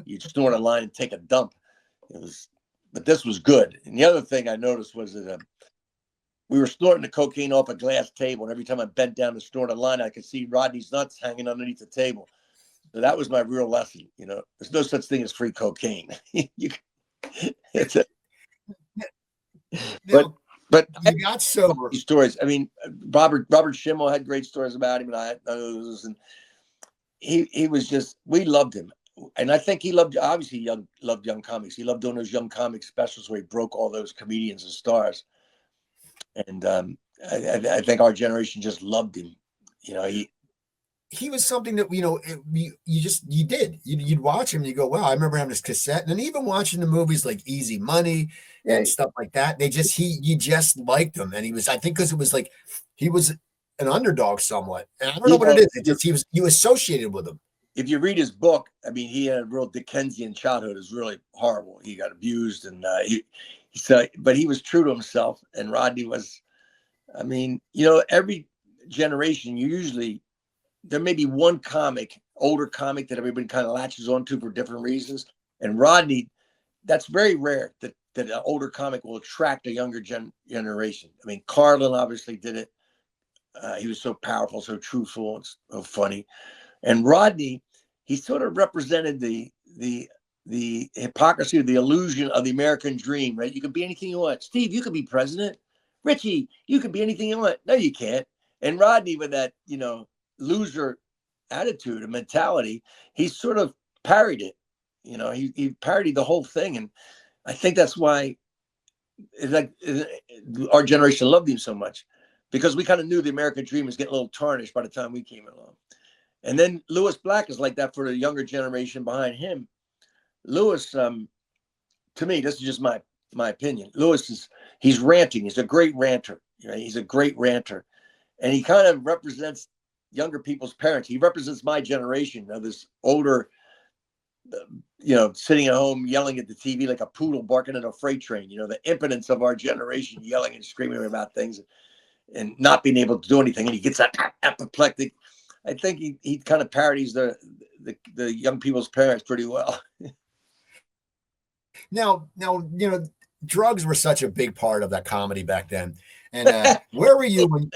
You'd snort a line and take a dump. But this was good. And the other thing I noticed was that we were snorting the cocaine off a glass table, and every time I bent down to snort a line, I could see Rodney's nuts hanging underneath the table. So that was my real lesson. There's no such thing as free cocaine. It's a, Now, but you got sober. these stories. I mean, Robert Schimmel had great stories about him, and I had those. And he was just, we loved him. And I think he loved young comics. He loved doing those young comic specials where he broke all those comedians and stars. And I think our generation just loved him. He was something that you'd watch him and you go, wow, I remember having this cassette, and then even watching the movies like Easy Money and stuff like that. You just liked him, and I think because it was like he was an underdog somewhat, and I don't know what it is. It just you associated with him. If you read his book, I mean, he had a real Dickensian childhood. It was really horrible. He got abused, and but he was true to himself. And Rodney was, I mean, every generation, there may be one older comic that everybody kind of latches onto for different reasons. And Rodney, that's very rare that an older comic will attract a younger generation. I mean, Carlin obviously did it. He was so powerful, so truthful, and so funny. And Rodney, he sort of represented the hypocrisy or the illusion of the American dream, right? You can be anything you want. Steve, you could be president. Richie, you could be anything you want. No, you can't. And Rodney, with that, loser attitude and mentality, he sort of parried it. He parodied the whole thing. And I think that's why our generation loved him so much, because we kind of knew the American dream was getting a little tarnished by the time we came along. And then Lewis Black is like that for the younger generation behind him. Lewis, to me, this is just my opinion. He's ranting. He's a great ranter. He's a great ranter. And he kind of represents younger people's parents. He represents my generation, this older, sitting at home yelling at the TV like a poodle barking at a freight train. The impotence of our generation, yelling and screaming about things and not being able to do anything. And he gets apoplectic. I think he kind of parodies the young people's parents pretty well. Now, drugs were such a big part of that comedy back then. And where were you when?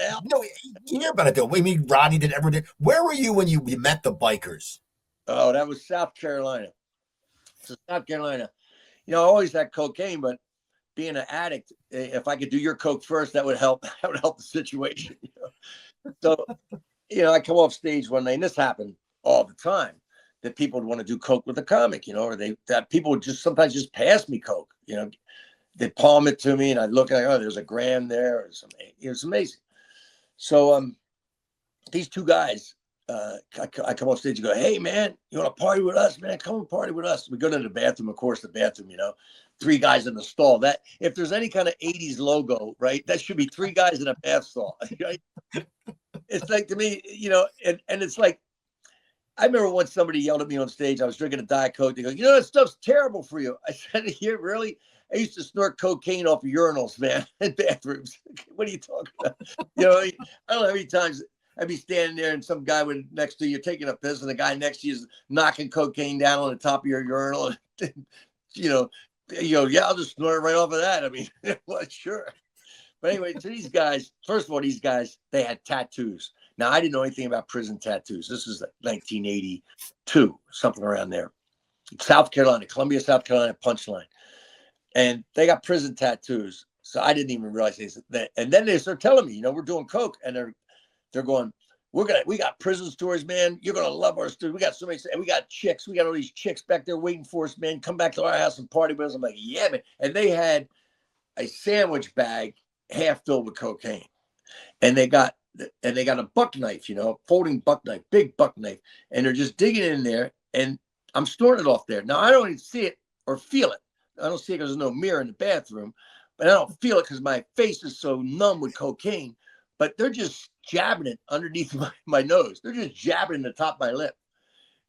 You hear about it though. I mean, Rodney did everything. Where were you when you met the bikers? Oh, that was South Carolina. So South Carolina, I always had cocaine, but being an addict, if I could do your coke first, that would help. That would help the situation. So. I come off stage one day, and this happened all the time, that people would want to do coke with a comic, or that people would just sometimes just pass me coke, they'd palm it to me, and I'd look at, there's a gram there, or something. It was amazing. So these two guys, I come off stage and go, hey man, you want to party with us, man? Come and party with us. We go to the bathroom, of course, three guys in the stall. That if there's any kind of 80s logo, right, that should be three guys in a bath stall. Right? It's like, to me, and it's like, I remember once somebody yelled at me on stage. I was drinking a Diet Coke. They go, that stuff's terrible for you. I said, yeah, really? I used to snort cocaine off of urinals, man, in bathrooms. What are you talking about? I don't know how many times I'd be standing there and some guy next to you taking a piss, and the guy next to you is knocking cocaine down on the top of your urinal. Yeah, I'll just snort it right off of that. I mean, well, sure. But anyway, to these guys, first of all, they had tattoos. Now, I didn't know anything about prison tattoos. This was like 1982, something around there. South Carolina, Columbia, South Carolina, Punchline. And they got prison tattoos. So I didn't even realize that. And then they start telling me, we're doing coke. And they're going, we got prison stories, man. You're going to love our stories. We got so many, we got chicks. We got all these chicks back there waiting for us, man. Come back to our house and party with us. I'm like, yeah, man. And they had a sandwich bag half filled with cocaine, and they got a buck knife, folding buck knife, big buck knife, and they're just digging in there, and I'm snorting it off there. Now I don't even see it or feel it. I don't see it because there's no mirror in the bathroom, but I don't feel it because my face is so numb with cocaine. But they're just jabbing it underneath my nose. They're just jabbing the top of my lip.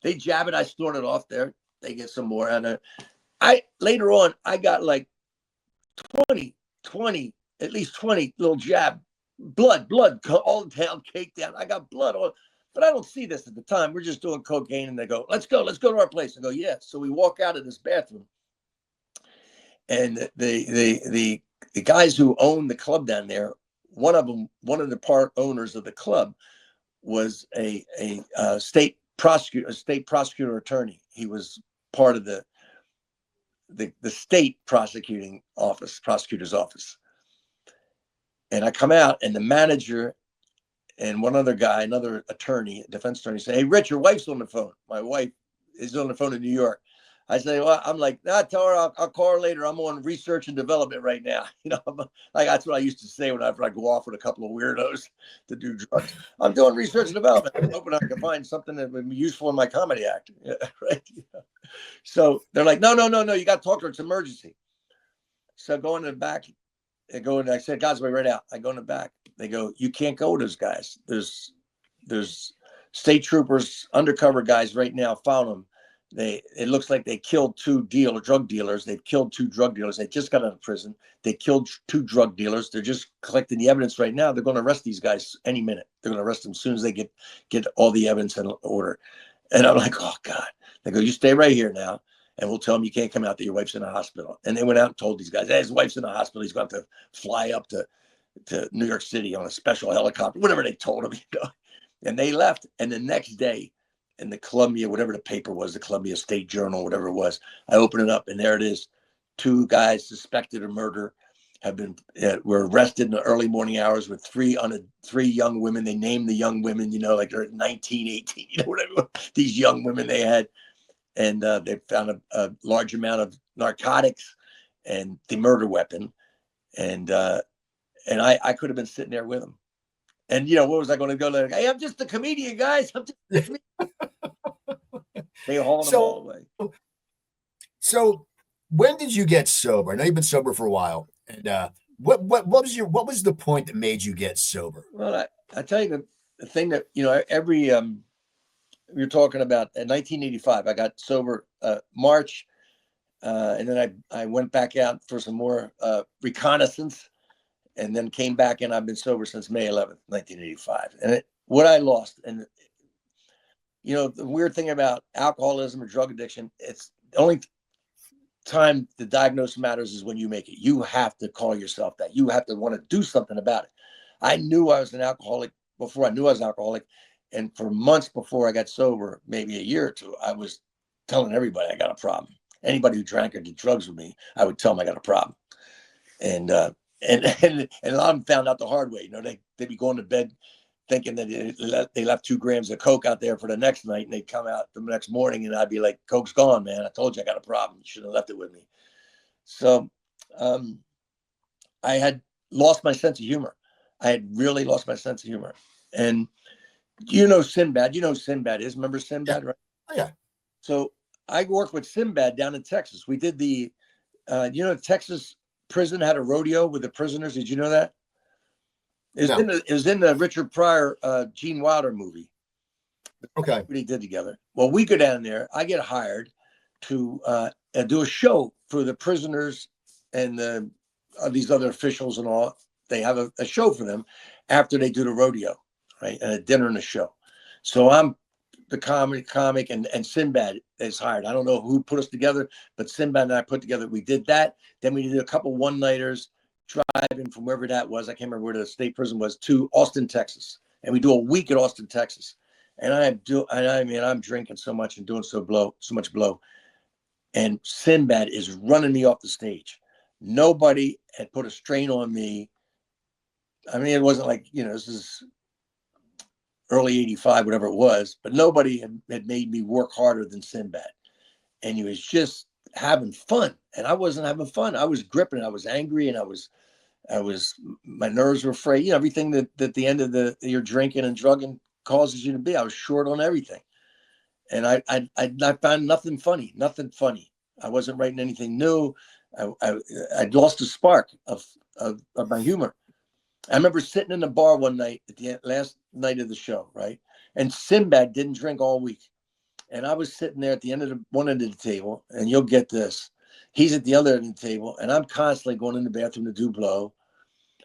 They jab it. I snort it off there. They get some more out of it. Later on, I got like 20, at least 20 little jab, blood all down, caked down. I got blood on. But I don't see this at the time. We're just doing cocaine, and they go, let's go to our place. I go, yeah. So we walk out of this bathroom, and the guys who own the club down there, one of the part owners of the club was a state prosecutor attorney. He was part of the state prosecutor's office. And I come out, and the manager and one other guy, another attorney, defense attorney, say, "Hey, Rich, your wife's on the phone. My wife is on the phone in New York." I say, "Well," I'm like, "Nah, tell her I'll call her later. I'm on research and development right now." Like that's what I used to say whenever I go off with a couple of weirdos to do drugs. I'm doing research and development. I'm hoping I can find something that would be useful in my comedy act. Yeah, right? Yeah. So they're like, no, you got to talk to her. It's an emergency. So I go in the back. I said, "Guys, wait right out." I go in the back. They go, "You can't go with those guys. There's state troopers, undercover guys right now. Found them. It looks like they killed two drug dealers. They've killed two drug dealers. They just got out of prison. They killed two drug dealers. They're just collecting the evidence right now. They're going to arrest these guys any minute. They're going to arrest them as soon as they get all the evidence in order." And I'm like, "Oh God." They go, "You stay right here now, and we'll tell them you can't come out, that your wife's in the hospital." And they went out and told these guys, "Hey, his wife's in the hospital. He's going to fly up to New York City on a special helicopter," whatever they told him, And they left. And the next day, in the Columbia, whatever the paper was, the Columbia State Journal, whatever it was, I open it up, and there it is. Two guys suspected of murder were arrested in the early morning hours with three young women. They named the young women, like they're 19, 18, whatever. These young women they had. And they found a large amount of narcotics and the murder weapon. And I could have been sitting there with them. And, what was I going to go like, "Hey, I'm just a comedian, guys. I'm just a comedian." They hauled them all away. So when did you get sober? I know you've been sober for a while. And what was the point that made you get sober? Well, I tell you the thing that, every you're talking about in 1985, I got sober March. And then I went back out for some more reconnaissance, and then came back, and I've been sober since May 11th, 1985. And what I lost, and the weird thing about alcoholism or drug addiction, it's the only time the diagnosis matters is when you make it. You have to call yourself that. You have to want to do something about it. I knew I was an alcoholic before I knew I was an alcoholic. And for months before I got sober, maybe a year or two, I was telling everybody I got a problem. Anybody who drank or did drugs with me, I would tell them I got a problem. And a lot of them found out the hard way. They'd be going to bed thinking that they left 2 grams of Coke out there for the next night, and they'd come out the next morning, and I'd be like, "Coke's gone, man. I told you I got a problem. You shouldn't have left it with me." So I had lost my sense of humor. I had really lost my sense of humor. And Sinbad. You know who Sinbad is. Remember Sinbad, right? Oh, yeah. So I worked with Sinbad down in Texas. We did the Texas prison had a rodeo with the prisoners. Did you know that? It was in the Richard Pryor, Gene Wilder movie. Okay. What he did together. Well, we go down there. I get hired to do a show for the prisoners and these other officials and all. They have a show for them after they do the rodeo, right? And a dinner and a show. So I'm the comic, and Sinbad is hired. I don't know who put us together, but Sinbad and I put together. We did that. Then we did a couple one-nighters driving from wherever that was. I can't remember where the state prison was, to Austin, Texas. And we do a week at Austin, Texas. And I'm drinking so much and doing so much blow. And Sinbad is running me off the stage. Nobody had put a strain on me. I mean, it wasn't like, this is early 85, whatever it was, but nobody had made me work harder than Sinbad. And he was just having fun. And I wasn't having fun. I was gripping. I was angry, and my nerves were frayed. Everything that at the end of your drinking and drugging causes you to be. I was short on everything. And I found nothing funny. I wasn't writing anything new. I'd lost the spark of my humor. I remember sitting in the bar one night at the last night of the show, right? And Sinbad didn't drink all week. And I was sitting there at the end of one end of the table, and you'll get this. He's at the other end of the table, and I'm constantly going in the bathroom to do blow.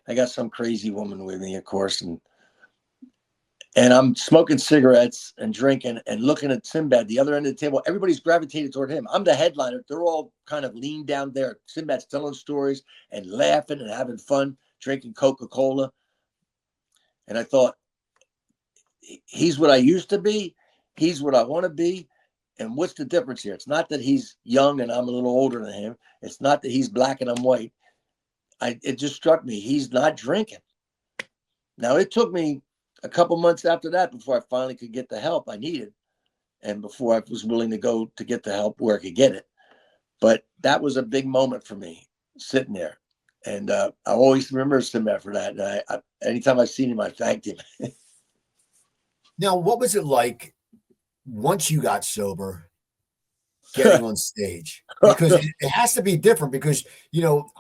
I got some crazy woman with me, of course. And I'm smoking cigarettes and drinking and looking at Sinbad, the other end of the table. Everybody's gravitated toward him. I'm the headliner. They're all kind of leaned down there. Sinbad's telling stories and laughing and having fun, drinking Coca-Cola. And I thought, he's what I used to be. He's what I want to be. And what's the difference here? It's not that he's young and I'm a little older than him. It's not that he's black and I'm white. It just struck me. He's not drinking. Now, it took me a couple months after that before I finally could get the help I needed, and before I was willing to go to get the help where I could get it. But that was a big moment for me, sitting there. And I always remember Sinbad for that. And anytime I've seen him, I thanked him. Now, what was it like once you got sober, getting on stage? Because it has to be different, because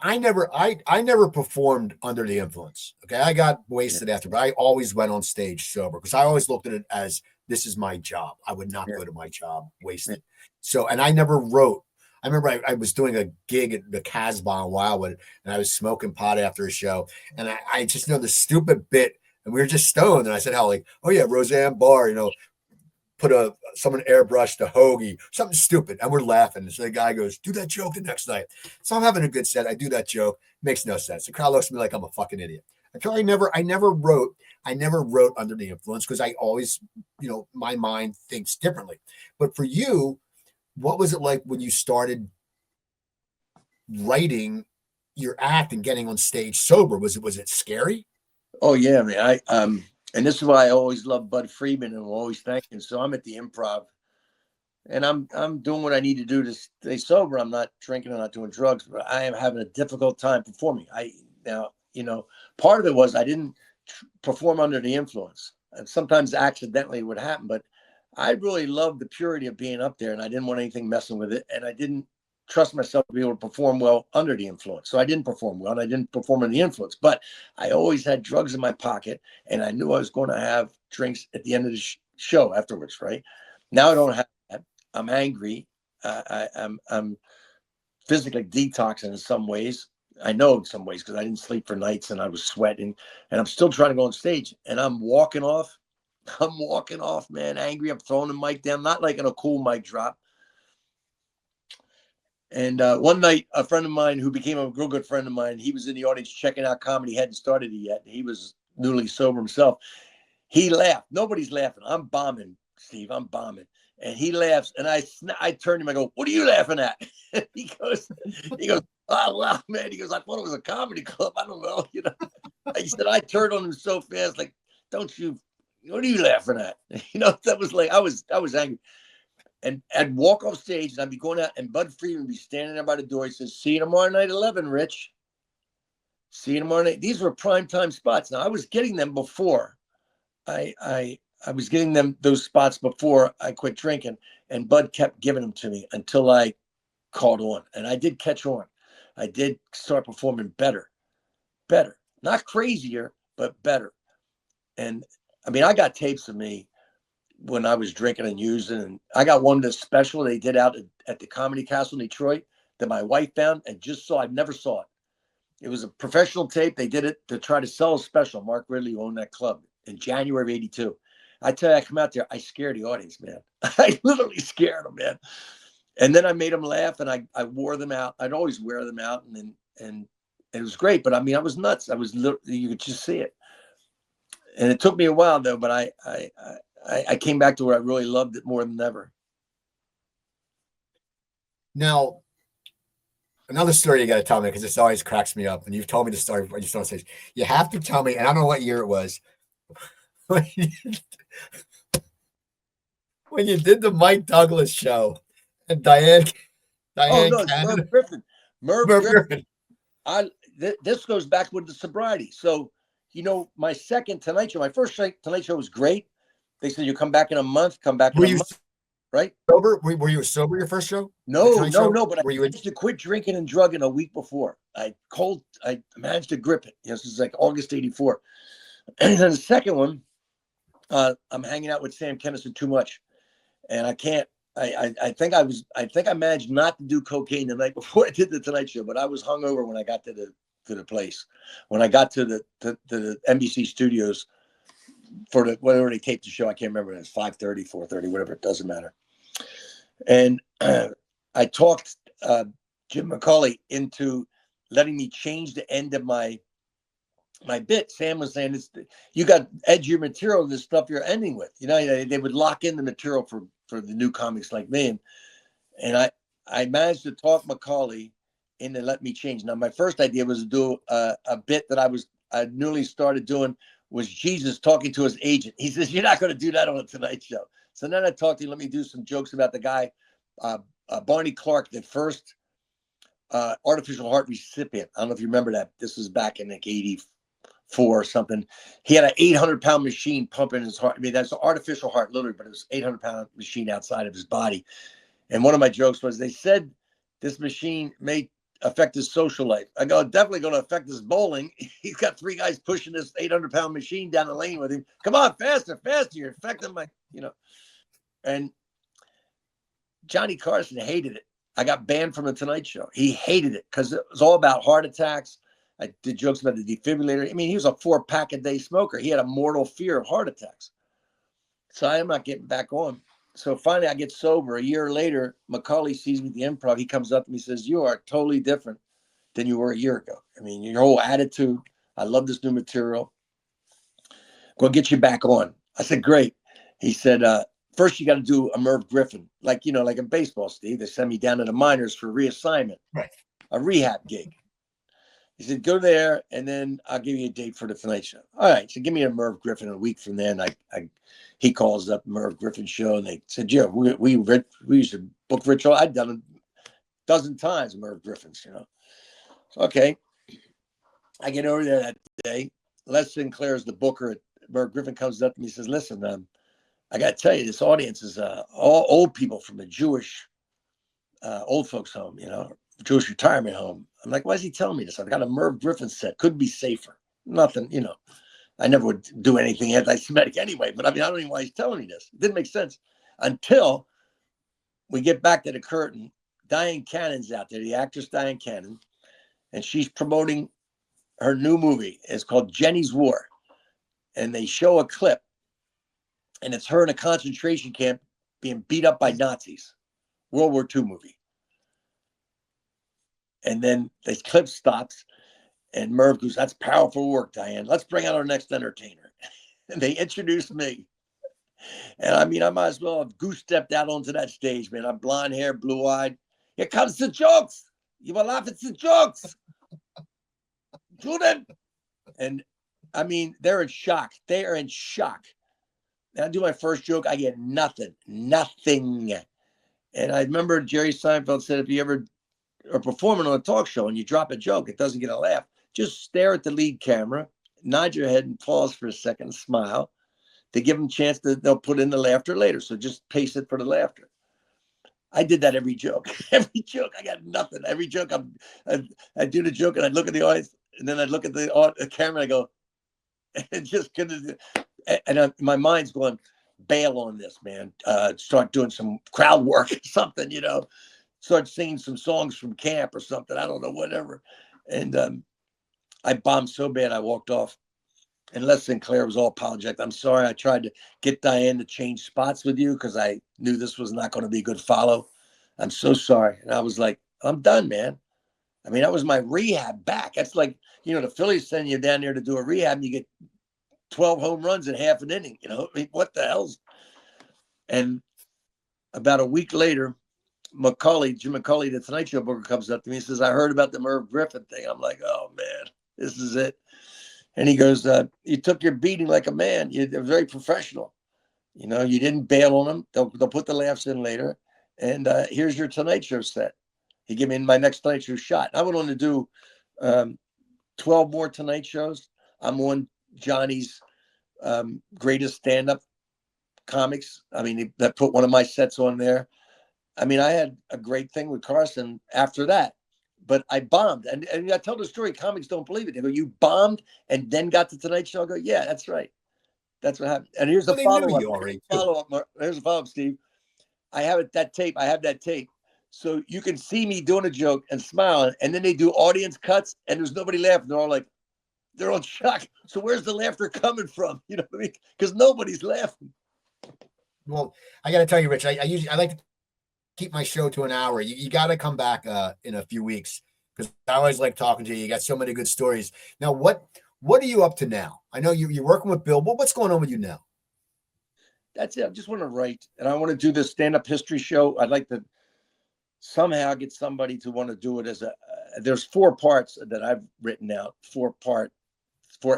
I never performed under the influence. Okay, I got wasted after, but I always went on stage sober, because I always looked at it as, this is my job. I would not go to my job wasted. So, and I never wrote. I remember I was doing a gig at the Casbah in Wildwood, and I was smoking pot after a show, and I just know the stupid bit, and we were just stoned, and I said, how, like, oh yeah, Roseanne Barr, put someone airbrushed a hoagie, something stupid, and we're laughing. So the guy goes, do that joke the next night. So I'm having a good set. I do that joke. Makes no sense. The crowd looks at me like I'm a fucking idiot. Until I never wrote under the influence, because I always, my mind thinks differently. But for you, what was it like when you started writing your act and getting on stage sober? Was it scary? Oh yeah, man. And this is why I always love Bud Friedman and will always thank him. So I'm at the Improv, and I'm doing what I need to do to stay sober. I'm not drinking, I'm not doing drugs, but I am having a difficult time performing. Part of it was I didn't perform under the influence, and sometimes accidentally it would happen. But I really loved the purity of being up there, and I didn't want anything messing with it, and I didn't trust myself to be able to perform well under the influence. So I didn't perform well, and I didn't perform under the influence. But I always had drugs in my pocket, and I knew I was going to have drinks at the end of the show afterwards. Right now, I don't have that. I'm angry. I'm physically detoxing in some ways. I know in some ways, because I didn't sleep for nights and I was sweating, and I'm still trying to go on stage, and I'm walking off, man, angry. I'm throwing the mic down, not like in a cool mic drop. And one night, a friend of mine who became a real good friend of mine, he was in the audience checking out comedy. He hadn't started it yet. He was newly sober himself. He laughed. Nobody's laughing. I'm bombing, Steve. I'm bombing. And he laughs. And I turn to him. I go, what are you laughing at? he goes, oh, wow, man. He goes, I thought it was a comedy club. I don't know. He said, I turned on him so fast. Like, what are you laughing at? That was like, I was angry. And I'd walk off stage, and I'd be going out, and Bud Friedman would be standing there by the door. He says, see you tomorrow night, 11, Rich. See you tomorrow night. These were primetime spots. Now, I was getting them before. I was getting them those spots before I quit drinking, and Bud kept giving them to me until I caught on. And I did catch on. I did start performing better. Not crazier, but better. And, I mean, I got tapes of me when I was drinking and using, and I got one that's special they did out at the Comedy Castle in Detroit that my wife found and just saw. I never saw it. It was a professional tape. They did it to try to sell a special. Mark Ridley, who owned that club, in January of '82. I tell you, I come out there, I scared the audience, man. I literally scared them, man. And then I made them laugh, and I wore them out. I'd always wear them out, and it was great. But I mean, I was nuts. You could just see it. And it took me a while though, but I came back to where I really loved it more than ever. Now, another story you got to tell me, because this always cracks me up. And you've told me the story when you started stage. You have to tell me, and I don't know what year it was, when you did the Mike Douglas show, and Diane Merv Griffin. Merv Griffin. This goes back with the sobriety. So, my second Tonight Show, my first Tonight Show was great. They said, you come back in a month, right? Sober? Were you sober your first show? No, but I managed to quit drinking and drugging a week before. I managed to grip it. This is like August '84. And then the second one, I'm hanging out with Sam Kinison too much. And I can't, I think I managed not to do cocaine the night before I did the Tonight Show, but I was hungover when I got to the place. When I got to the NBC studios, for the whatever they taped the show. I can't remember. It was 5:30, 4:30, whatever. It doesn't matter. And I talked Jim McCauley into letting me change the end of my bit. Sam was saying, you got edgier material than the stuff you're ending with. You know, they would lock in the material for the new comics like me. And I managed to talk McCauley into let me change. Now, my first idea was to do a bit that I newly started doing, was Jesus talking to his agent. He says, you're not going to do that on the Tonight Show. So then I talked to him, let me do some jokes about the guy, Barney Clark, the first artificial heart recipient. I don't know if you remember that. This was back in like 84 or something. He had an 800-pound machine pumping his heart. I mean, that's an artificial heart, literally, but it was 800-pound machine outside of his body. And one of my jokes was, they said this machine may affect his social life. I go, definitely going to affect his bowling. He's got 3 guys pushing this 800-pound machine down the lane with him. Come on, faster, faster. You're affecting my, you know. And Johnny Carson hated it. I got banned from the Tonight Show. He hated it because it was all about heart attacks. I did jokes about the defibrillator. I mean, he was a 4-pack-a-day smoker. He had a mortal fear of heart attacks. So I am not getting back on. So finally, I get sober. A year later, McCauley sees me at the Improv. He comes up to me and says, you are totally different than you were a year ago. I mean, your whole attitude. I love this new material. Go get you back on. I said, great. He said, first you got to do a Merv Griffin. Like, you know, like in baseball, Steve. They send me down to the minors for reassignment, Right. A rehab gig. He said, go there, and then I'll give you a date for the Tonight Show. All right. So give me a Merv Griffin a week from then. He calls up Merv Griffin show, and they said, yeah, we used to book Rich. I'd done it a dozen times, Merv Griffins, you know. So, okay. I get over there that day. Les Sinclair's the booker. Merv Griffin comes up to me and says, listen, I got to tell you, this audience is all old people from a Jewish old folks home, you know, Jewish retirement home. I'm like, why is he telling me this? I've got a Merv Griffin set. Couldn't be safer. Nothing, you know. I never would do anything anti-Semitic anyway, but I mean, I don't even know why he's telling me this. It didn't make sense until we get back to the curtain. Diane Cannon's out there, the actress Diane Cannon, and she's promoting her new movie. It's called Jenny's War. And they show a clip, and it's her in a concentration camp being beat up by Nazis. World War II movie. And then the clip stops, and Merv goes, that's powerful work, Diane. Let's bring out our next entertainer. And they introduced me. And I mean, I might as well have goose stepped out onto that stage, man. I'm blonde hair, blue eyed. Here comes the jokes. You will laugh at the jokes. Jordan. And I mean, they're in shock. They are in shock. And I do my first joke. I get nothing. And I remember Jerry Seinfeld said, if you ever are performing on a talk show and you drop a joke, it doesn't get a laugh. Just stare at the lead camera, nod your head and pause for a second, smile. To give them a chance that they'll put in the laughter later. So just pace it for the laughter. I did that every joke. Every joke, I got nothing. Every joke, I do the joke and I look at the audience, and then I look at the camera and I go, and just couldn't. And my mind's going, bail on this, man. Start doing some crowd work or something, you know. Start singing some songs from camp or something. I don't know, whatever. And I bombed so bad I walked off. And Les Sinclair was all apologetic. I'm sorry. I tried to get Diane to change spots with you because I knew this was not going to be a good follow. I'm so sorry. And I was like, I'm done, man. I mean, that was my rehab back. That's like, you know, the Phillies send you down there to do a rehab and you get 12 home runs in half an inning. You know, I mean, what the hell's? And about a week later, Jim McCauley, the Tonight Show booker, comes up to me and says, I heard about the Merv Griffin thing. I'm like, oh, man, this is it. And he goes, you took your beating like a man. You're very professional. You know, you didn't bail on them. They'll put the laughs in later. And here's your Tonight Show set. He gave me my next Tonight Show shot. I went on to do 12 more Tonight Shows. I'm on Johnny's greatest stand-up comics. I mean, that put one of my sets on there. I mean, I had a great thing with Carson after that. But I bombed. And I tell the story, comics don't believe it. They go, you bombed and then got to Tonight Show? I go, yeah, that's right. That's what happened. And here's the follow-up. Here's the follow-up, Steve. I have that tape. So you can see me doing a joke and smiling. And then they do audience cuts and there's nobody laughing. They're all like, they're on shock. So where's the laughter coming from? You know what I mean? Because nobody's laughing. Well, I got to tell you, Rich, I like to keep my show to an hour. You got to come back in a few weeks because I always like talking to you. You got so many good stories. Now, what are you up to now? I know you're working with Bill. What's going on with you now? That's it. I just want to write, and I want to do this stand-up history show. I'd like to somehow get somebody to want to do it as a. There's 4 parts that I've written out. 4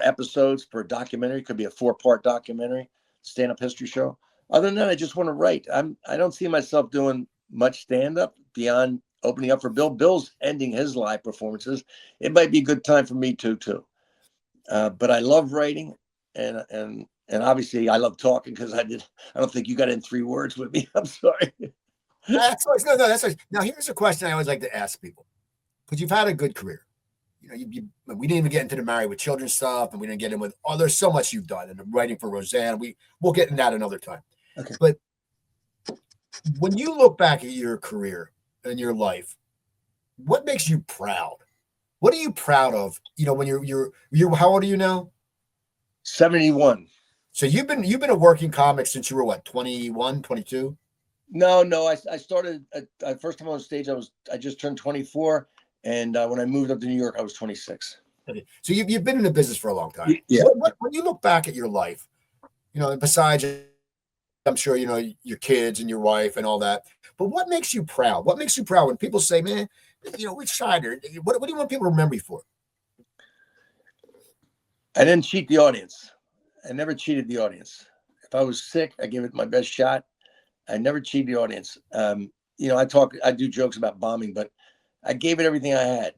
episodes per documentary. Could be a 4-part documentary, stand-up history show. Other than that, I just want to write. I don't see myself doing much stand-up beyond opening up for Bill. Bill's ending his live performances. It might be a good time for me too. But I love writing, and obviously I love talking because I don't think you got in 3 words with me. I'm sorry. No, that's always, now here's a question I always like to ask people because you've had a good career. You know, we didn't even get into the Married with Children stuff, and we didn't get in with there's so much you've done and writing for Roseanne. We'll get in that another time. Okay. But when you look back at your career and your life, what makes you proud? What are you proud of? You know, when you're how old are you now? 71. So you've been a working comic since you were what, 21, 22? No. I started first time on stage. I just turned 24, and when I moved up to New York, I was 26. Okay. So you've been in the business for a long time. Yeah. When you look back at your life, you know, besides, I'm sure you know your kids and your wife and all that, but what makes you proud? What makes you proud when people say, "Man, you know, Rich Shydner"? What do you want people to remember you for? I didn't cheat the audience. I never cheated the audience. If I was sick, I gave it my best shot. I never cheated the audience. You know, I do jokes about bombing, but I gave it everything I had,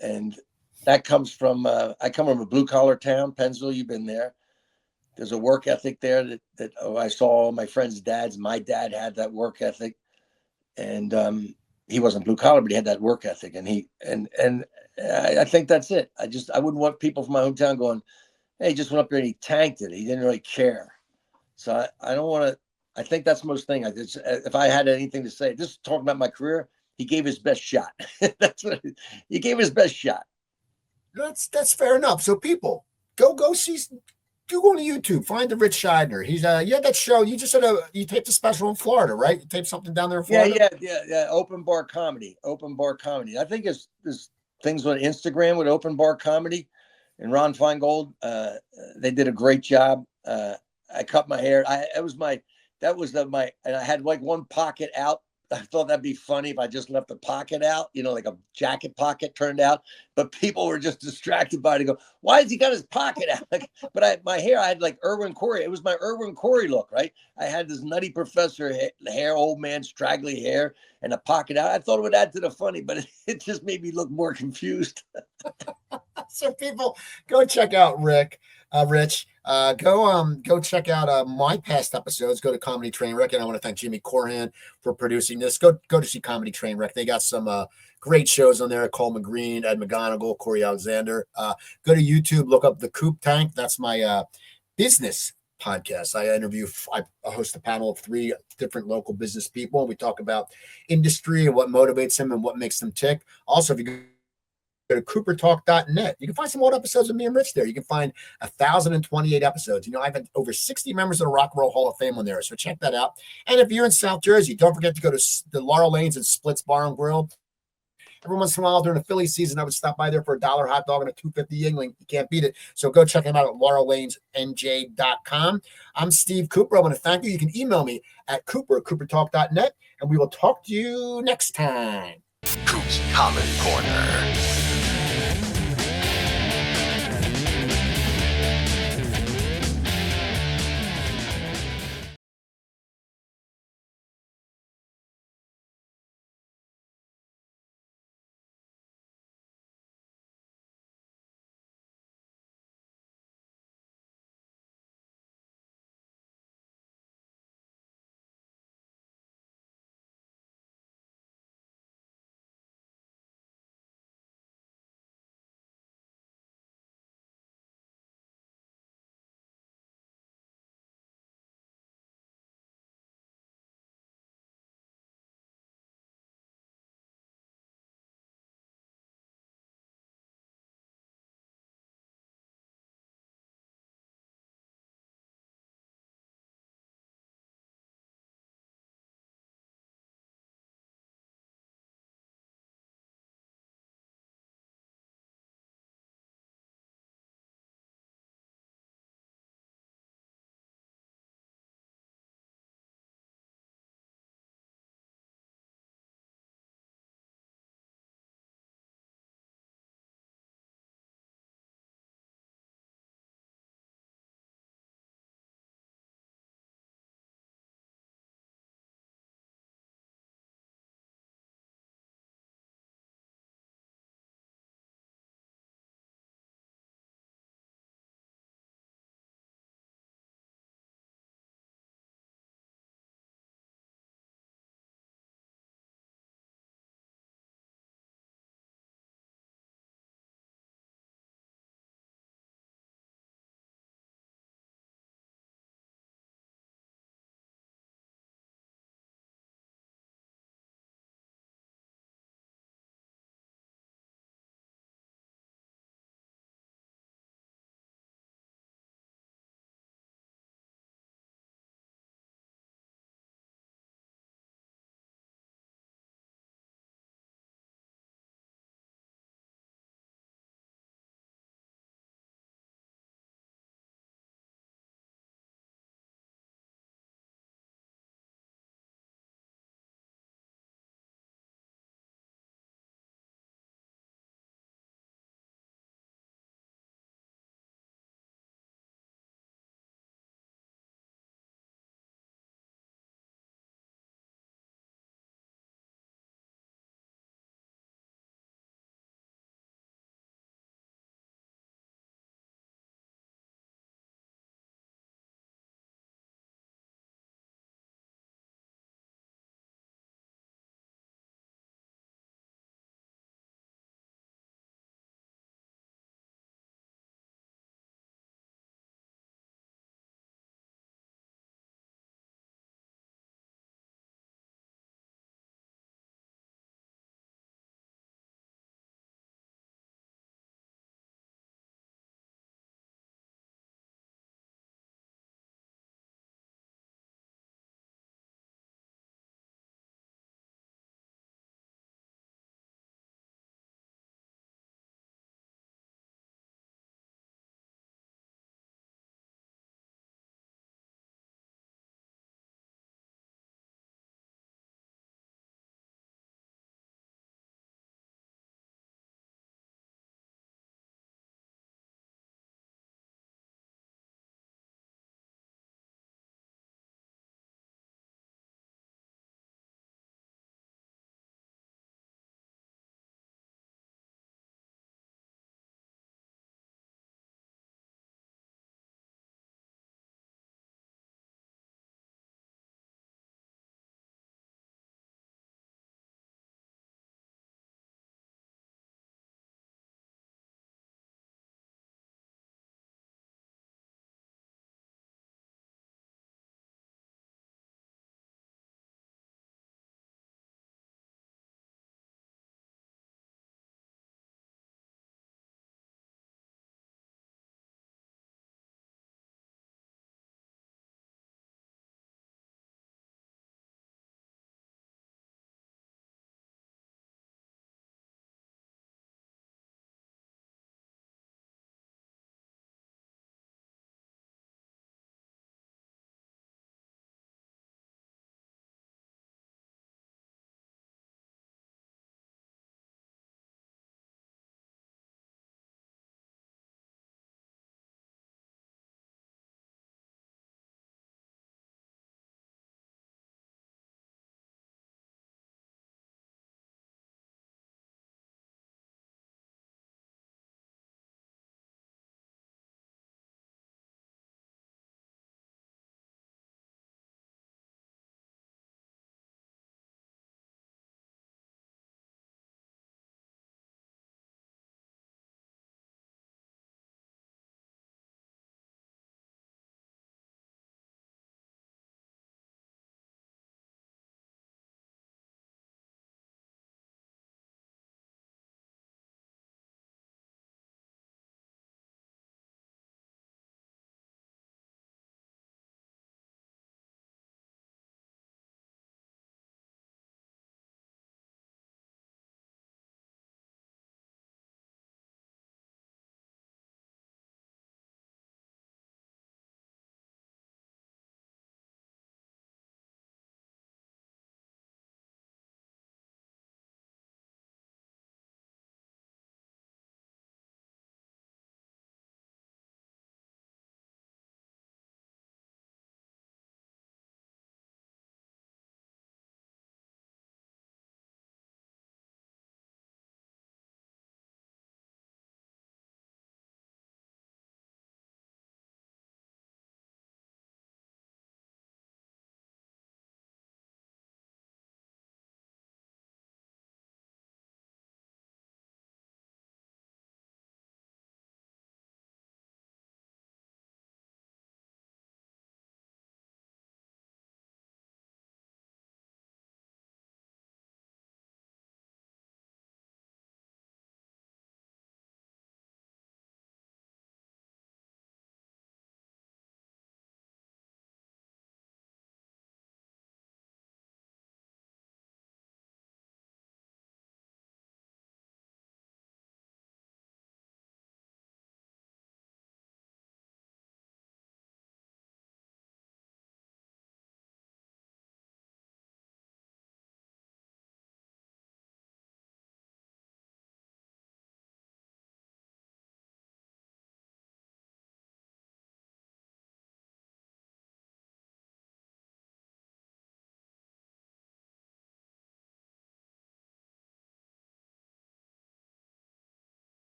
and that comes from. I come from a blue collar town, Pennsville. You've been there. There's a work ethic there that I saw all my friends' dads. My dad had that work ethic, and he wasn't blue collar, but he had that work ethic, and I think that's it. I wouldn't want people from my hometown going, "Hey, he just went up there and he tanked it. He didn't really care." So I don't want to. I think that's the most thing. If I had anything to say, just talking about my career, he gave his best shot. That's what he gave his best shot. That's fair enough. So people go see. Do go to YouTube, find the Rich Shydner. He's you had that show. You just you taped a special in Florida, right? You taped something down there in Florida. Yeah. Open bar comedy. I think there's things on Instagram with open bar comedy, and Ron Feingold. They did a great job. I cut my hair. And I had like one pocket out. I thought that'd be funny if I just left the pocket out, you know, like a jacket pocket turned out. But people were just distracted by it. They go, "Why has he got his pocket out?" My hair, I had like Irwin Corey. It was my Irwin Corey look, right? I had this nutty professor hair, old man, straggly hair, and a pocket out. I thought it would add to the funny, but it just made me look more confused. So people go check out Rich. Go check out my past episodes. Go to Comedy Trainwreck, and I want to thank Jimmy Corhan for producing this. Go to see Comedy Trainwreck. They got some great shows on there. Coleman Green, Ed McGonigal, Corey Alexander. Go to YouTube, look up the Coop Tank. That's my business podcast. I host a panel of 3 different local business people, and we talk about industry and what motivates them and what makes them tick. Also, if you go to coopertalk.net. You can find some old episodes of me and Rich there. You can find 1,028 episodes. You know, I've had over 60 members of the Rock and Roll Hall of Fame on there. So check that out. And if you're in South Jersey, don't forget to go to the Laurel Lanes and Splits Bar and Grill. Every once in a while during the Philly season, I would stop by there for a $1 hot dog and a $2.50 Yingling. You can't beat it. So go check them out at laurelLanesNJ.com. I'm Steve Cooper. I want to thank you. You can email me at coopertalk.net, and we will talk to you next time. Coop's Comedy Corner.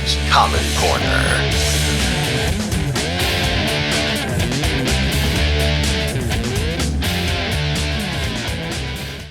Coop's Comedy Corner.